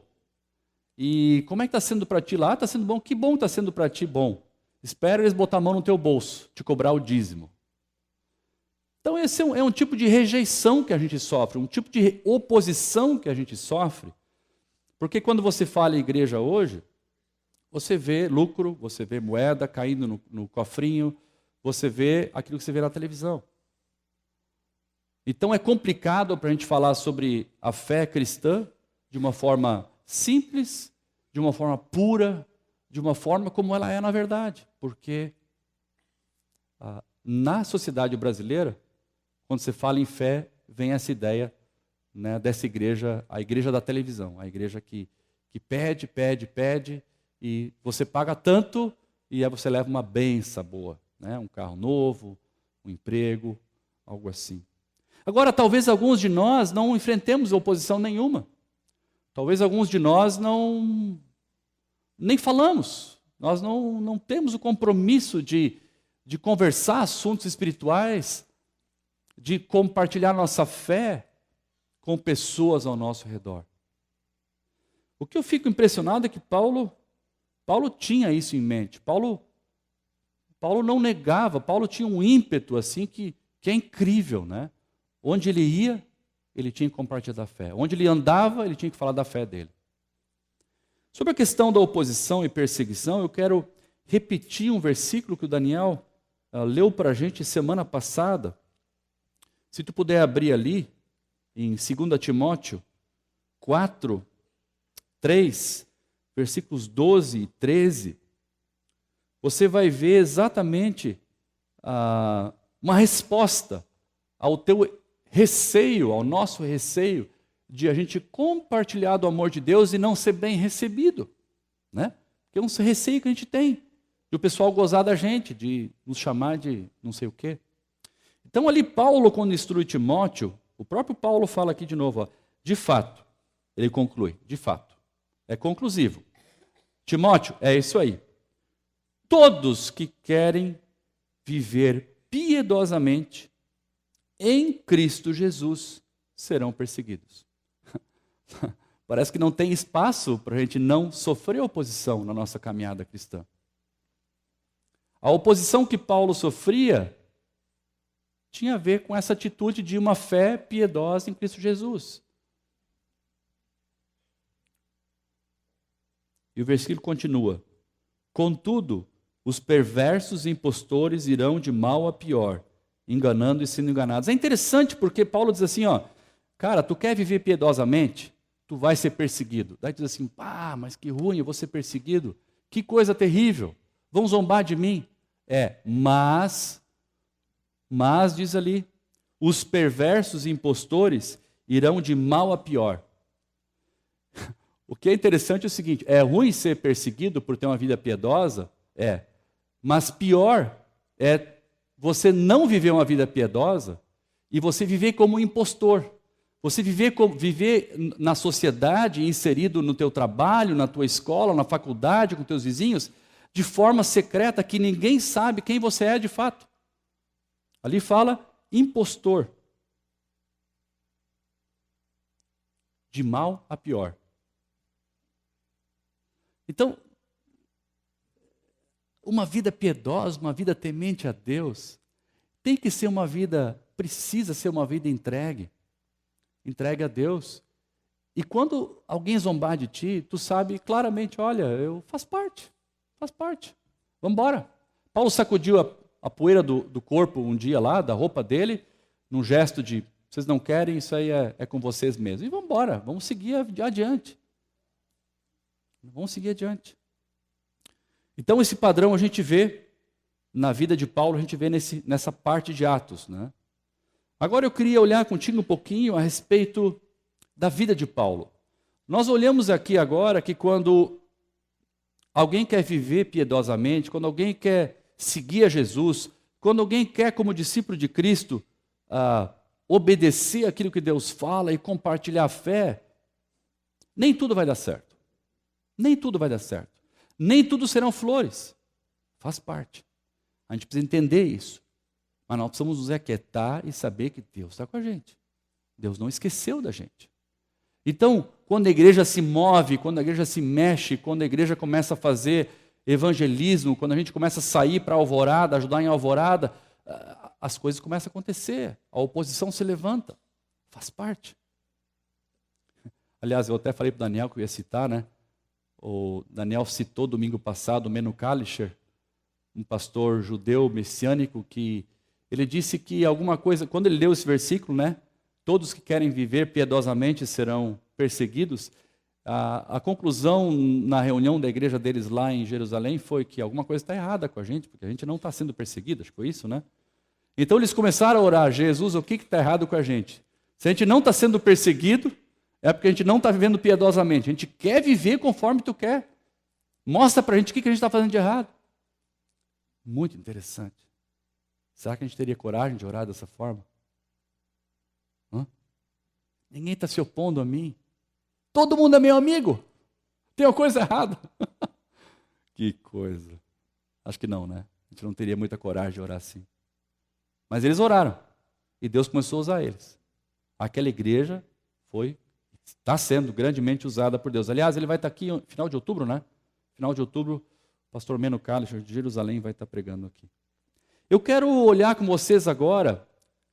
E como é que está sendo para ti lá? Está sendo bom? Que bom está sendo para ti bom. Espera eles botar a mão no teu bolso, te cobrar o dízimo. Então esse é um tipo de rejeição que a gente sofre, um tipo de oposição que a gente sofre, porque quando você fala em igreja hoje, você vê lucro, você vê moeda caindo no cofrinho, você vê aquilo que você vê na televisão. Então é complicado para a gente falar sobre a fé cristã de uma forma simples, de uma forma pura, de uma forma como ela é na verdade, porque na sociedade brasileira, quando você fala em fé, vem essa ideia, né, dessa igreja, a igreja da televisão, a igreja que pede, pede, pede, e você paga tanto e aí você leva uma benção boa, né, um carro novo, um emprego, algo assim. Agora, talvez alguns de nós não enfrentemos oposição nenhuma. Talvez alguns de nós nem falamos. Nós não temos o compromisso de conversar assuntos espirituais, de compartilhar nossa fé com pessoas ao nosso redor. O que eu fico impressionado é que Paulo tinha isso em mente. Paulo não negava, Paulo tinha um ímpeto assim que é incrível, né? Onde ele ia, ele tinha que compartilhar da fé. Onde ele andava, ele tinha que falar da fé dele. Sobre a questão da oposição e perseguição, eu quero repetir um versículo que o Daniel leu para a gente semana passada. Se tu puder abrir ali, em 2 Timóteo 4, 3, versículos 12 e 13, você vai ver exatamente uma resposta ao teu receio, ao nosso receio, de a gente compartilhar do amor de Deus e não ser bem recebido, né? Porque é um receio que a gente tem, de o pessoal gozar da gente, de nos chamar de não sei o quê. Então ali Paulo, quando instrui Timóteo, o próprio Paulo fala aqui de novo, de fato, ele conclui, de fato, é conclusivo. Timóteo, é isso aí. Todos que querem viver piedosamente em Cristo Jesus serão perseguidos. Parece que não tem espaço para a gente não sofrer oposição na nossa caminhada cristã. A oposição que Paulo sofria tinha a ver com essa atitude de uma fé piedosa em Cristo Jesus. E o versículo continua: contudo, os perversos e impostores irão de mal a pior, enganando e sendo enganados. É interessante porque Paulo diz assim, ó, cara, tu quer viver piedosamente? Tu vai ser perseguido. Daí tu diz assim, mas que ruim, eu vou ser perseguido. Que coisa terrível. Vão zombar de mim. Mas diz ali, os perversos e impostores irão de mal a pior. O que é interessante é o seguinte, é ruim ser perseguido por ter uma vida piedosa? Mas pior é você não viver uma vida piedosa e você viver como um impostor. Você viver na sociedade, inserido no teu trabalho, na tua escola, na faculdade, com teus vizinhos, de forma secreta que ninguém sabe quem você é de fato. Ali fala impostor. De mal a pior. Então, uma vida piedosa, uma vida temente a Deus, tem que ser uma vida, precisa ser uma vida entregue a Deus. E quando alguém zombar de ti, tu sabe claramente, olha, faz parte. Vamos embora. Paulo sacudiu a poeira do corpo um dia lá, da roupa dele, num gesto de, vocês não querem, isso aí é com vocês mesmos. E vamos embora, vamos seguir adiante. Então esse padrão a gente vê na vida de Paulo, a gente vê nessa parte de Atos, né? Agora eu queria olhar contigo um pouquinho a respeito da vida de Paulo. Nós olhamos aqui agora que quando alguém quer viver piedosamente, quando alguém quer seguir a Jesus, quando alguém quer, como discípulo de Cristo, obedecer aquilo que Deus fala e compartilhar a fé, nem tudo vai dar certo. Nem tudo serão flores. Faz parte. A gente precisa entender isso. Mas nós precisamos nos aquietar e saber que Deus está com a gente. Deus não esqueceu da gente. Então, quando a igreja se move, quando a igreja se mexe, quando a igreja começa a fazer evangelismo, quando a gente começa a sair para a alvorada, ajudar em alvorada, as coisas começam a acontecer. A oposição se levanta. Faz parte. Aliás, eu até falei para o Daniel que eu ia citar, né? O Daniel citou domingo passado o Menu Kalischer, um pastor judeu messiânico, que ele disse que alguma coisa, quando ele leu esse versículo, né? Todos que querem viver piedosamente serão perseguidos. A conclusão na reunião da igreja deles lá em Jerusalém foi que alguma coisa está errada com a gente, porque a gente não está sendo perseguido, acho que foi isso, né? Então eles começaram a orar, Jesus, o que está errado com a gente? Se a gente não está sendo perseguido, é porque a gente não está vivendo piedosamente. A gente quer viver conforme tu quer. Mostra para a gente o que a gente está fazendo de errado. Muito interessante. Será que a gente teria coragem de orar dessa forma? Ninguém está se opondo a mim. Todo mundo é meu amigo. Tem uma coisa errada. Que coisa. Acho que não, né? A gente não teria muita coragem de orar assim. Mas eles oraram. E Deus começou a usar eles. Aquela igreja está sendo grandemente usada por Deus. Aliás, ele vai estar aqui no final de outubro, né? Final de outubro, o pastor Menu Kalischer de Jerusalém vai estar pregando aqui. Eu quero olhar com vocês agora,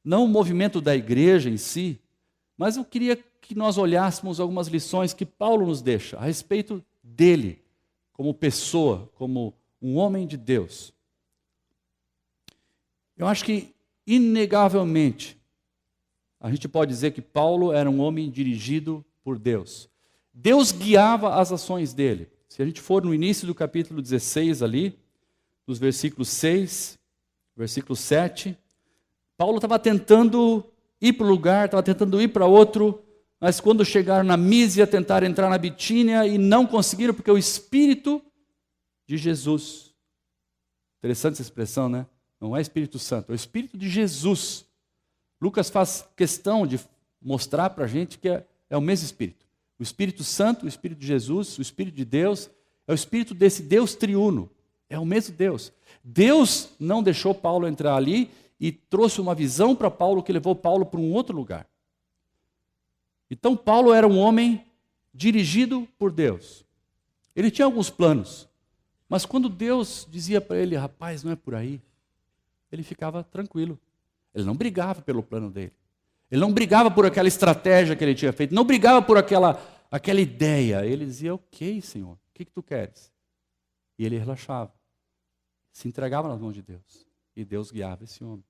não o movimento da igreja em si, mas eu queria que nós olhássemos algumas lições que Paulo nos deixa a respeito dele, como pessoa, como um homem de Deus. Eu acho que, inegavelmente, a gente pode dizer que Paulo era um homem dirigido por Deus. Deus guiava as ações dele. Se a gente for no início do capítulo 16 ali, nos versículos 6, versículo 7, Paulo estava tentando ir para um lugar, estava tentando ir para outro, mas quando chegaram na Mísia, tentaram entrar na Bitínia e não conseguiram, porque o Espírito de Jesus, interessante essa expressão, né? Não é Espírito Santo, é o Espírito de Jesus. Lucas faz questão de mostrar para a gente que é o mesmo Espírito. O Espírito Santo, o Espírito de Jesus, o Espírito de Deus, é o Espírito desse Deus triuno. É o mesmo Deus. Deus não deixou Paulo entrar ali e trouxe uma visão para Paulo que levou Paulo para um outro lugar. Então Paulo era um homem dirigido por Deus. Ele tinha alguns planos, mas quando Deus dizia para ele, rapaz, não é por aí, ele ficava tranquilo. Ele não brigava pelo plano dele. Ele não brigava por aquela estratégia que ele tinha feito. Não brigava por aquela ideia. Ele dizia, ok, Senhor, o que tu queres? E ele relaxava. Se entregava nas mãos de Deus. E Deus guiava esse homem.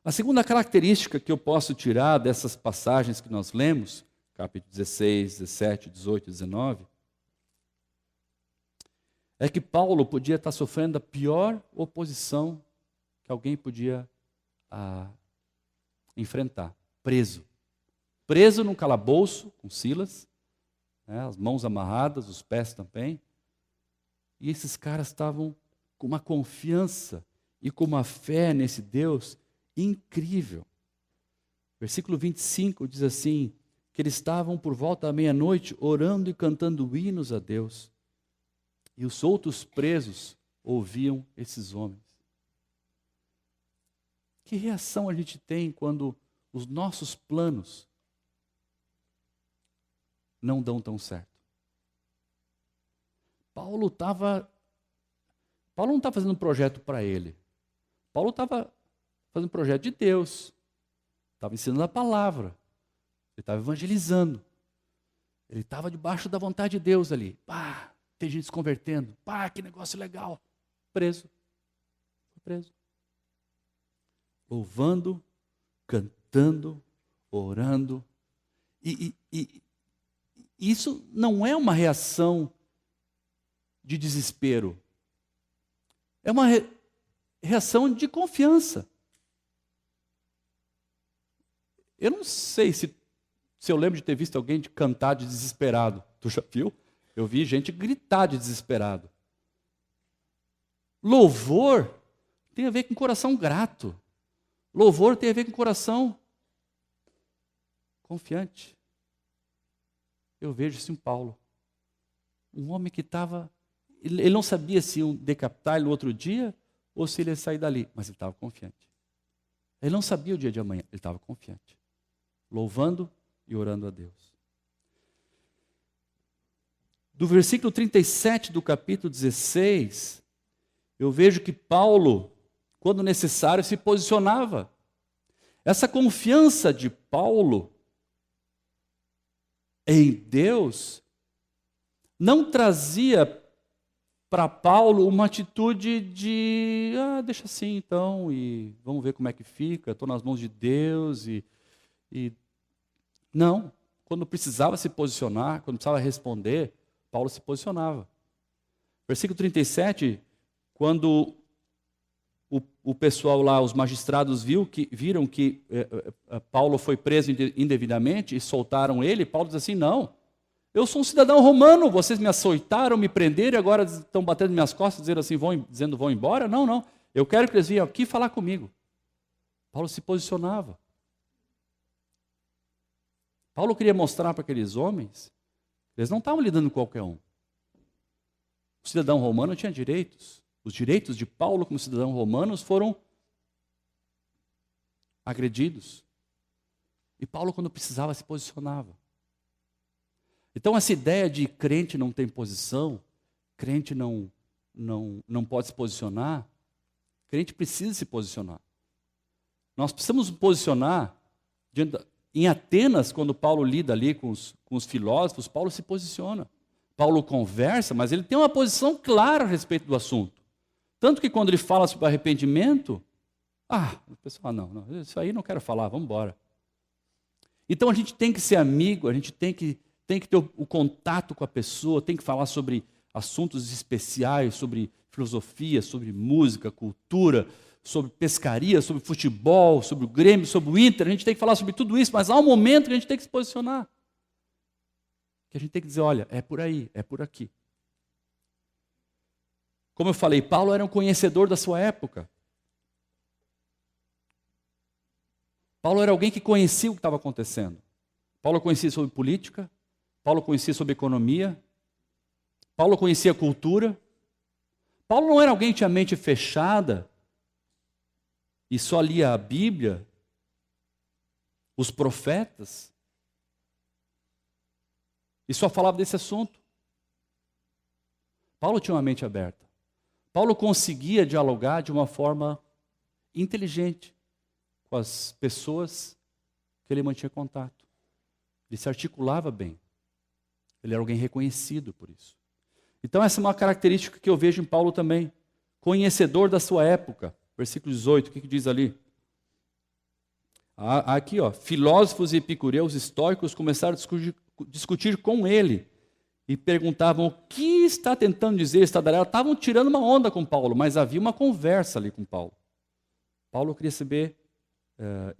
A segunda característica que eu posso tirar dessas passagens que nós lemos, capítulo 16, 17, 18 e 19, é que Paulo podia estar sofrendo a pior oposição que alguém podia enfrentar. Preso. Preso num calabouço com Silas, né, as mãos amarradas, os pés também. E esses caras estavam com uma confiança e com uma fé nesse Deus incrível. Versículo 25 diz assim, que eles estavam por volta da meia-noite orando e cantando hinos a Deus. E os outros presos ouviam esses homens. Que reação a gente tem quando os nossos planos não dão tão certo? Paulo não estava fazendo um projeto para ele. Paulo estava fazendo um projeto de Deus. Estava ensinando a palavra. Ele estava evangelizando. Ele estava debaixo da vontade de Deus ali. Pá, tem gente se convertendo. Pá, que negócio legal. Preso. Foi preso. Louvando, cantando, orando. E isso não é uma reação de desespero. É uma reação de confiança. Eu não sei se eu lembro de ter visto alguém de cantar de desesperado. Tu já viu? Eu vi gente gritar de desesperado. Louvor tem a ver com coração grato. Louvor tem a ver com coração confiante. Eu vejo isso em Paulo. Um homem que estava... Ele não sabia se iam decapitar ele no outro dia ou se ele ia sair dali, mas ele estava confiante. Ele não sabia o dia de amanhã, ele estava confiante. Louvando e orando a Deus. Do versículo 37 do capítulo 16, eu vejo que Paulo, quando necessário, se posicionava. Essa confiança de Paulo em Deus não trazia para Paulo uma atitude de, deixa assim então, e vamos ver como é que fica, estou nas mãos de Deus, e não, quando precisava se posicionar, quando precisava responder, Paulo se posicionava. Versículo 37, quando o pessoal lá, os magistrados viram que Paulo foi preso indevidamente e soltaram ele, Paulo diz assim, não, eu sou um cidadão romano, vocês me açoitaram, me prenderam e agora estão batendo minhas costas, dizendo vão embora? Não, eu quero que eles venham aqui falar comigo. Paulo se posicionava. Paulo queria mostrar para aqueles homens, eles não estavam lidando com qualquer um. O cidadão romano tinha direitos. Os direitos de Paulo como cidadão romano foram agredidos. E Paulo, quando precisava, se posicionava. Então, essa ideia de crente não tem posição, crente não pode se posicionar, crente precisa se posicionar. Nós precisamos nos posicionar em Atenas, quando Paulo lida ali com os filósofos, Paulo se posiciona. Paulo conversa, mas ele tem uma posição clara a respeito do assunto. Tanto que quando ele fala sobre arrependimento, o pessoal, não, isso aí não quero falar, vamos embora. Então a gente tem que ser amigo, a gente tem que ter o contato com a pessoa, tem que falar sobre assuntos especiais, sobre filosofia, sobre música, cultura, sobre pescaria, sobre futebol, sobre o Grêmio, sobre o Inter, a gente tem que falar sobre tudo isso, mas há um momento que a gente tem que se posicionar. Que a gente tem que dizer, olha, é por aí, é por aqui. Como eu falei, Paulo era um conhecedor da sua época. Paulo era alguém que conhecia o que estava acontecendo. Paulo conhecia sobre política, Paulo conhecia sobre economia, Paulo conhecia cultura. Paulo não era alguém que tinha a mente fechada e só lia a Bíblia, os profetas, e só falava desse assunto. Paulo tinha uma mente aberta. Paulo conseguia dialogar de uma forma inteligente com as pessoas que ele mantinha contato. Ele se articulava bem. Ele era alguém reconhecido por isso. Então essa é uma característica que eu vejo em Paulo também. Conhecedor da sua época. Versículo 18, o que diz ali? Aqui, filósofos e epicureus estoicos começaram a discutir com ele e perguntavam o que está tentando dizer esse tagarela. Estavam tirando uma onda com Paulo, mas havia uma conversa ali com Paulo. Paulo queria saber,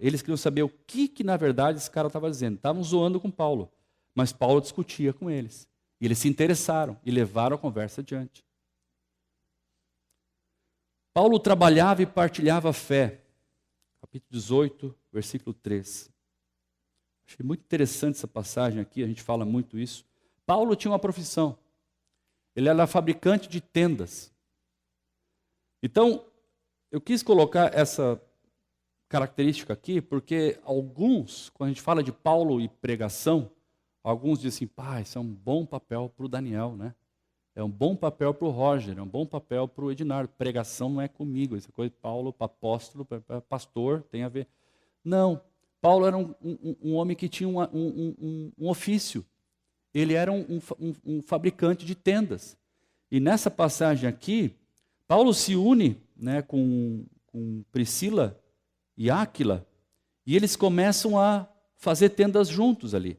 eles queriam saber o que na verdade esse cara estava dizendo. Estavam zoando com Paulo, mas Paulo discutia com eles. E eles se interessaram e levaram a conversa adiante. Paulo trabalhava e partilhava a fé. Capítulo 18, versículo 3. Achei muito interessante essa passagem aqui, a gente fala muito isso. Paulo tinha uma profissão. Ele era fabricante de tendas. Então, eu quis colocar essa característica aqui, porque alguns, quando a gente fala de Paulo e pregação, alguns dizem assim, isso é um bom papel para o Daniel, né? É um bom papel para o Roger, é um bom papel para o Ednardo. Pregação não é comigo, essa coisa de Paulo, para apóstolo, para pastor, tem a ver. Não, Paulo era um homem que tinha um ofício. Ele era um fabricante de tendas. E nessa passagem aqui, Paulo se une, né, com Priscila e Áquila, e eles começam a fazer tendas juntos ali.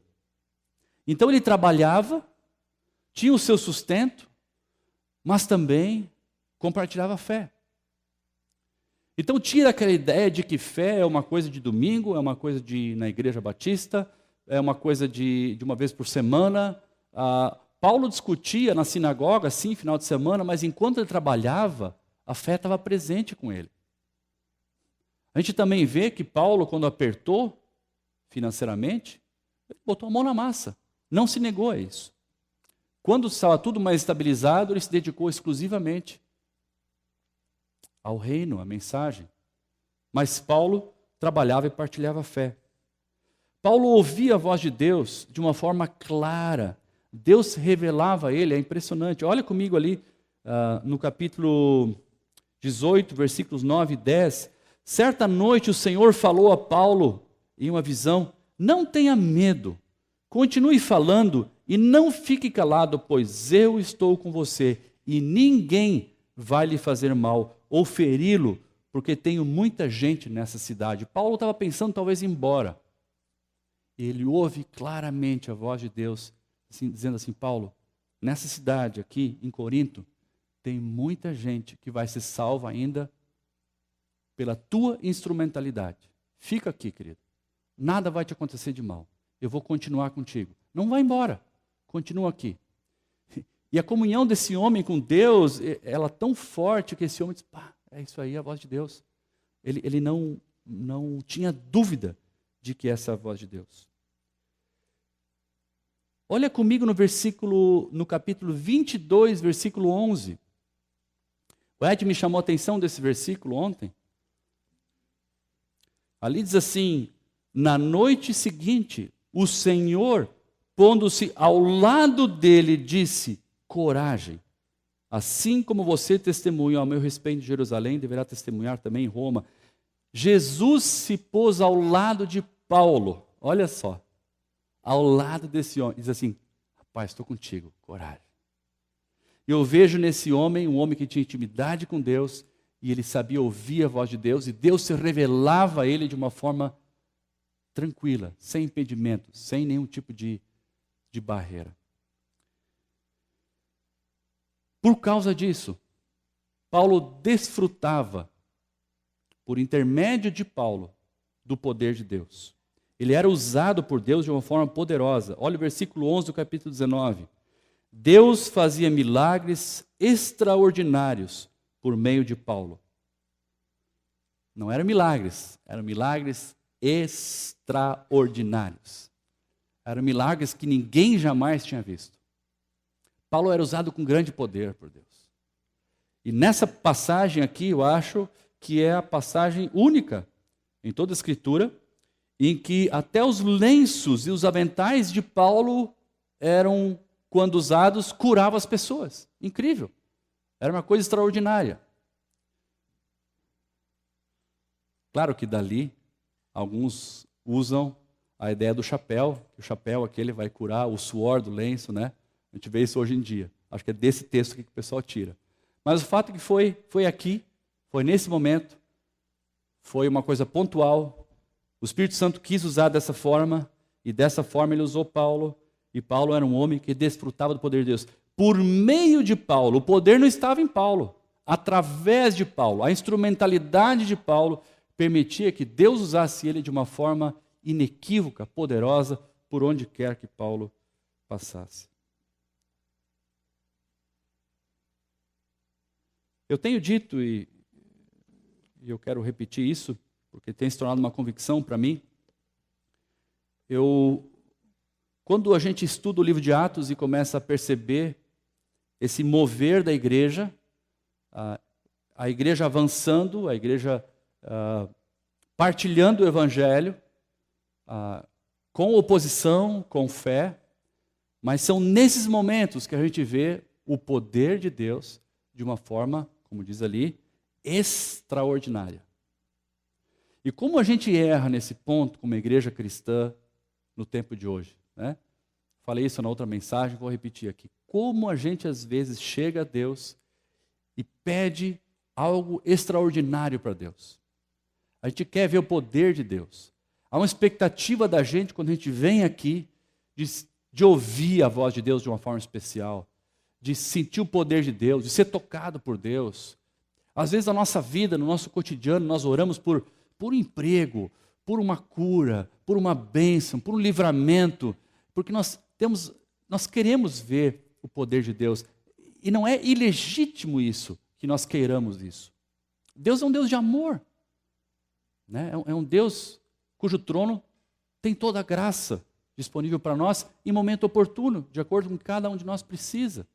Então ele trabalhava, tinha o seu sustento, mas também compartilhava a fé. Então tira aquela ideia de que fé é uma coisa de domingo, é uma coisa de ir na igreja batista, é uma coisa de uma vez por semana. Paulo discutia na sinagoga, sim, final de semana, mas enquanto ele trabalhava, a fé estava presente com ele. A gente também vê que Paulo, quando apertou financeiramente, ele botou a mão na massa, não se negou a isso. Quando estava tudo mais estabilizado, ele se dedicou exclusivamente ao reino, à mensagem. Mas Paulo trabalhava e partilhava a fé. Paulo ouvia a voz de Deus de uma forma clara. Deus revelava a ele, é impressionante. Olha comigo ali no capítulo 18, versículos 9 e 10. Certa noite o Senhor falou a Paulo em uma visão, não tenha medo, continue falando e não fique calado, pois eu estou com você e ninguém vai lhe fazer mal ou feri-lo, porque tenho muita gente nessa cidade. Paulo estava pensando talvez ir embora. Ele ouve claramente a voz de Deus, assim, dizendo assim, Paulo, nessa cidade aqui, em Corinto, tem muita gente que vai ser salva ainda pela tua instrumentalidade. Fica aqui, querido. Nada vai te acontecer de mal. Eu vou continuar contigo. Não vai embora. Continua aqui. E a comunhão desse homem com Deus, ela é tão forte que esse homem diz, é isso aí, a voz de Deus. Ele não tinha dúvida de que essa é a voz de Deus. Olha comigo no capítulo 22, versículo 11. O Ed me chamou a atenção desse versículo ontem. Ali diz assim, na noite seguinte, o Senhor, pondo-se ao lado dele, disse, coragem, assim como você testemunha ao meu respeito em Jerusalém, deverá testemunhar também em Roma. Jesus se pôs ao lado de Paulo, olha só, ao lado desse homem, diz assim, rapaz, estou contigo, coragem. Eu vejo nesse homem, um homem que tinha intimidade com Deus, e ele sabia ouvir a voz de Deus, e Deus se revelava a ele de uma forma tranquila, sem impedimentos, sem nenhum tipo de barreira. Por causa disso, Paulo desfrutava, por intermédio de Paulo, do poder de Deus. Ele era usado por Deus de uma forma poderosa. Olha o versículo 11 do capítulo 19. Deus fazia milagres extraordinários por meio de Paulo. Não eram milagres extraordinários. Eram milagres que ninguém jamais tinha visto. Paulo era usado com grande poder por Deus. E nessa passagem aqui, eu acho que é a passagem única em toda a Escritura, em que até os lenços e os aventais de Paulo eram, quando usados, curavam as pessoas. Incrível. Era uma coisa extraordinária. Claro que dali, alguns usam a ideia do chapéu, que o chapéu aquele vai curar o suor do lenço, né? A gente vê isso hoje em dia. Acho que é desse texto que o pessoal tira. Mas o fato é que foi aqui, foi nesse momento, foi uma coisa pontual. O Espírito Santo quis usar dessa forma, e dessa forma ele usou Paulo. E Paulo era um homem que desfrutava do poder de Deus. Por meio de Paulo, o poder não estava em Paulo. Através de Paulo, a instrumentalidade de Paulo permitia que Deus usasse ele de uma forma inequívoca, poderosa, por onde quer que Paulo passasse. Eu tenho dito, e eu quero repetir isso, porque tem se tornado uma convicção para mim. Quando a gente estuda o livro de Atos e começa a perceber esse mover da igreja, a igreja avançando, a igreja partilhando o evangelho, com oposição, com fé, mas são nesses momentos que a gente vê o poder de Deus de uma forma, como diz ali, extraordinária. E como a gente erra nesse ponto como igreja cristã no tempo de hoje, né? Falei isso na outra mensagem, vou repetir aqui. Como a gente às vezes chega a Deus e pede algo extraordinário para Deus. A gente quer ver o poder de Deus. Há uma expectativa da gente, quando a gente vem aqui, de ouvir a voz de Deus de uma forma especial, de sentir o poder de Deus, de ser tocado por Deus. Às vezes na nossa vida, no nosso cotidiano, nós oramos por um emprego, por uma cura, por uma bênção, por um livramento, porque nós queremos ver o poder de Deus. E não é ilegítimo isso, que nós queiramos isso. Deus é um Deus de amor. Né? É um Deus cujo trono tem toda a graça disponível para nós em momento oportuno, de acordo com o que cada um de nós precisa.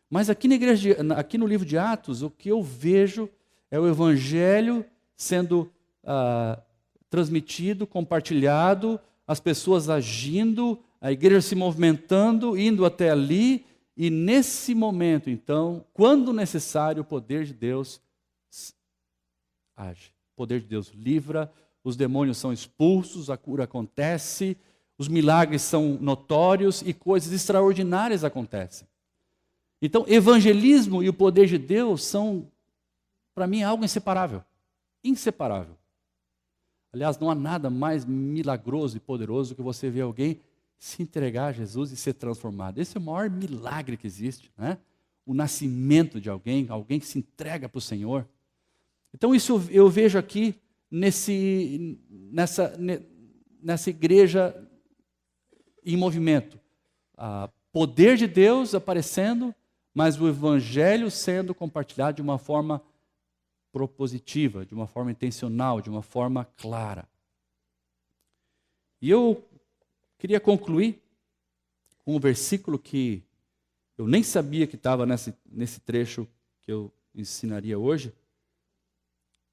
Mas aqui na igreja, aqui no livro de Atos, o que eu vejo é o evangelho sendo transmitido, compartilhado, as pessoas agindo, a igreja se movimentando, indo até ali, e nesse momento, então, quando necessário, o poder de Deus age. O poder de Deus livra, os demônios são expulsos, a cura acontece, os milagres são notórios e coisas extraordinárias acontecem. Então, evangelismo e o poder de Deus são, para mim, algo inseparável. Inseparável. Aliás, não há nada mais milagroso e poderoso que você ver alguém se entregar a Jesus e ser transformado. Esse é o maior milagre que existe, né? O nascimento de alguém que se entrega para o Senhor. Então isso eu vejo aqui nessa igreja em movimento. Poder de Deus aparecendo, mas o Evangelho sendo compartilhado de uma forma propositiva, de uma forma intencional, de uma forma clara. E eu queria concluir com um versículo que eu nem sabia que estava nesse trecho que eu ensinaria hoje,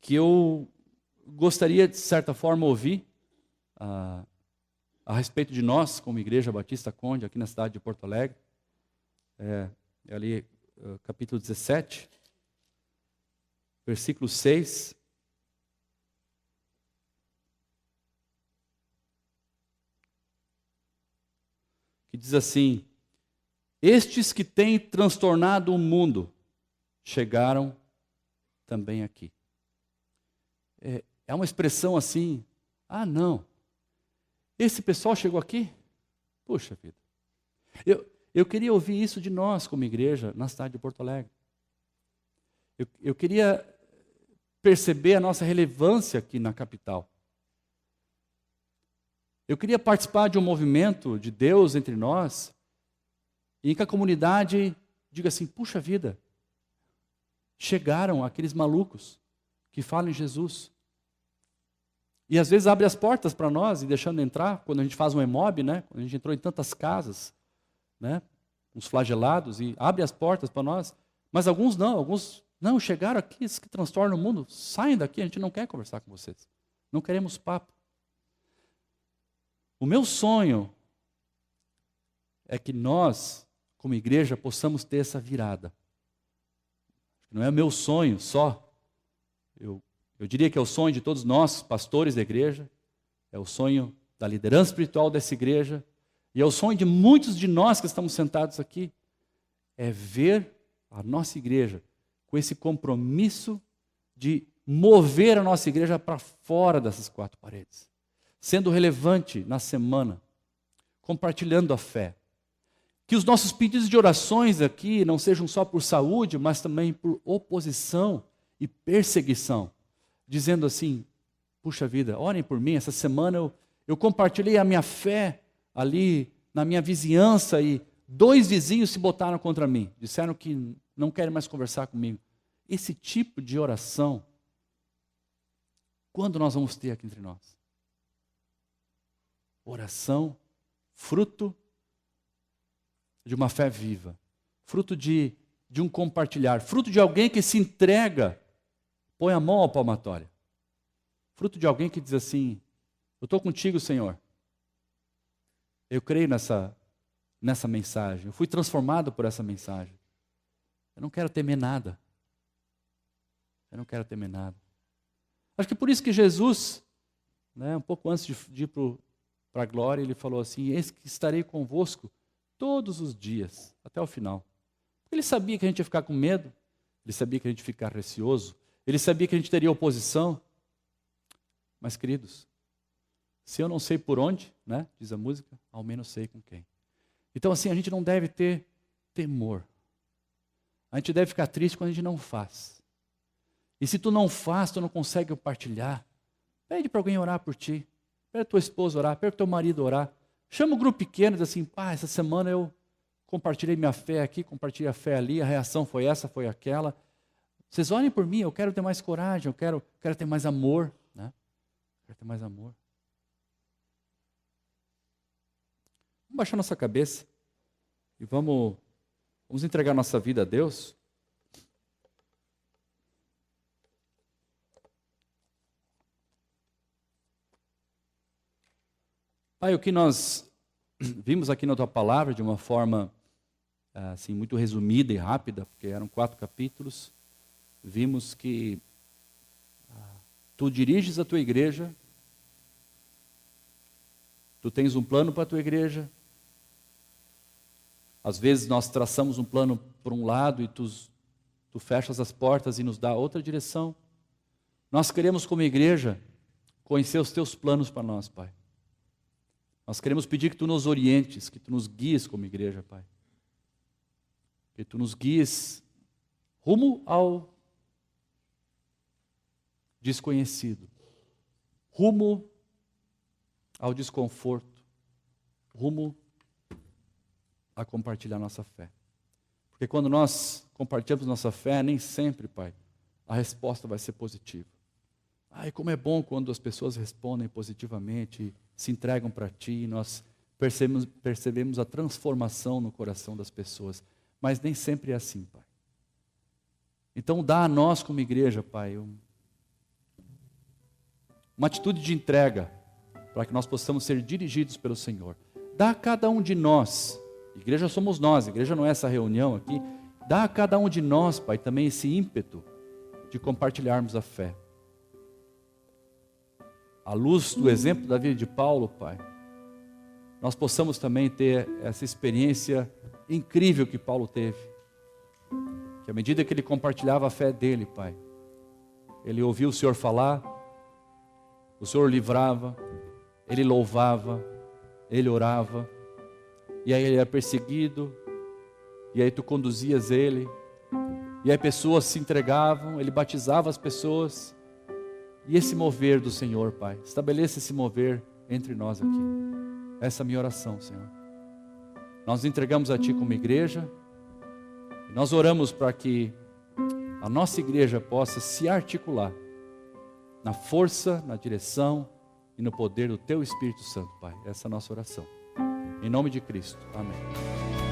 que eu gostaria, de certa forma, ouvir a respeito de nós, como Igreja Batista Conde, aqui na cidade de Porto Alegre. É ali, capítulo 17, versículo 6. Que diz assim: estes que têm transtornado o mundo chegaram também aqui. É uma expressão assim, não, esse pessoal chegou aqui? Puxa vida. Eu queria ouvir isso de nós como igreja na cidade de Porto Alegre. Eu queria perceber a nossa relevância aqui na capital. Eu queria participar de um movimento de Deus entre nós, em que a comunidade diga assim: puxa vida, chegaram aqueles malucos que falam em Jesus. E às vezes abre as portas para nós e deixando entrar, quando a gente faz um EMOB, né? Quando a gente entrou em tantas casas, né? Uns flagelados, e abre as portas para nós. Mas alguns não, chegaram aqui, esses que transtornam o mundo, saem daqui, a gente não quer conversar com vocês. Não queremos papo. O meu sonho é que nós, como igreja, possamos ter essa virada. Não é meu sonho só. Eu Eu diria que é o sonho de todos nós, pastores da igreja, é o sonho da liderança espiritual dessa igreja, e é o sonho de muitos de nós que estamos sentados aqui, é ver a nossa igreja com esse compromisso de mover a nossa igreja para fora dessas quatro paredes, sendo relevante na semana, compartilhando a fé. Que os nossos pedidos de orações aqui não sejam só por saúde, mas também por oposição e perseguição, dizendo assim, puxa vida, orem por mim, essa semana eu compartilhei a minha fé ali na minha vizinhança e 2 vizinhos se botaram contra mim, disseram que não querem mais conversar comigo. Esse tipo de oração, quando nós vamos ter aqui entre nós? Oração, fruto de uma fé viva, fruto de um compartilhar, fruto de alguém que se entrega, põe a mão ao palmatório, fruto de alguém que diz assim, eu estou contigo, Senhor, eu creio nessa mensagem, eu fui transformado por essa mensagem, eu não quero temer nada, acho que por isso que Jesus, um pouco antes de ir para a glória, ele falou assim, eis que estarei convosco todos os dias, até o final. Ele sabia que a gente ia ficar com medo, ele sabia que a gente ia ficar receoso, ele sabia que a gente teria oposição. Mas, queridos, se eu não sei por onde, diz a música, ao menos sei com quem. Então, assim, a gente não deve ter temor. A gente deve ficar triste quando a gente não faz. E se tu não faz, tu não consegue compartilhar, pede para alguém orar por ti, pede a tua esposa orar, pede o teu marido orar. Chama o grupo pequeno e diz assim, essa semana eu compartilhei minha fé aqui, compartilhei a fé ali, a reação foi essa, foi aquela. Vocês orem por mim, eu quero ter mais coragem, eu quero ter mais amor. Quero ter mais amor. Vamos baixar nossa cabeça e vamos entregar nossa vida a Deus. Pai, o que nós vimos aqui na Tua Palavra de uma forma assim, muito resumida e rápida, porque eram 4 capítulos, vimos que Tu diriges a Tua igreja, Tu tens um plano para a Tua igreja, às vezes nós traçamos um plano por um lado e Tu fechas as portas e nos dá outra direção. Nós queremos como igreja conhecer os Teus planos para nós, Pai. Nós queremos pedir que Tu nos orientes, que Tu nos guies como igreja, Pai. Que Tu nos guies rumo ao desconhecido, rumo ao desconforto, rumo a compartilhar nossa fé. Porque quando nós compartilhamos nossa fé, nem sempre, Pai, a resposta vai ser positiva. Ai, como é bom quando as pessoas respondem positivamente, se entregam para Ti, nós percebemos a transformação no coração das pessoas. Mas nem sempre é assim, Pai. Então dá a nós como igreja, Pai, uma atitude de entrega, para que nós possamos ser dirigidos pelo Senhor. Dá a cada um de nós, igreja somos nós, igreja não é essa reunião aqui, dá a cada um de nós, Pai, também esse ímpeto de compartilharmos a fé. À luz do exemplo da vida de Paulo, Pai, nós possamos também ter essa experiência incrível que Paulo teve. Que à medida que ele compartilhava a fé dele, Pai, ele ouvia o Senhor falar, o Senhor livrava, ele louvava, ele orava, e aí ele era perseguido, e aí Tu conduzias ele, e aí pessoas se entregavam, ele batizava as pessoas. E esse mover do Senhor, Pai, estabeleça esse mover entre nós aqui. Essa é a minha oração, Senhor. Nós entregamos a Ti como igreja, e nós oramos para que a nossa igreja possa se articular na força, na direção e no poder do Teu Espírito Santo, Pai. Essa é a nossa oração. Em nome de Cristo. Amém.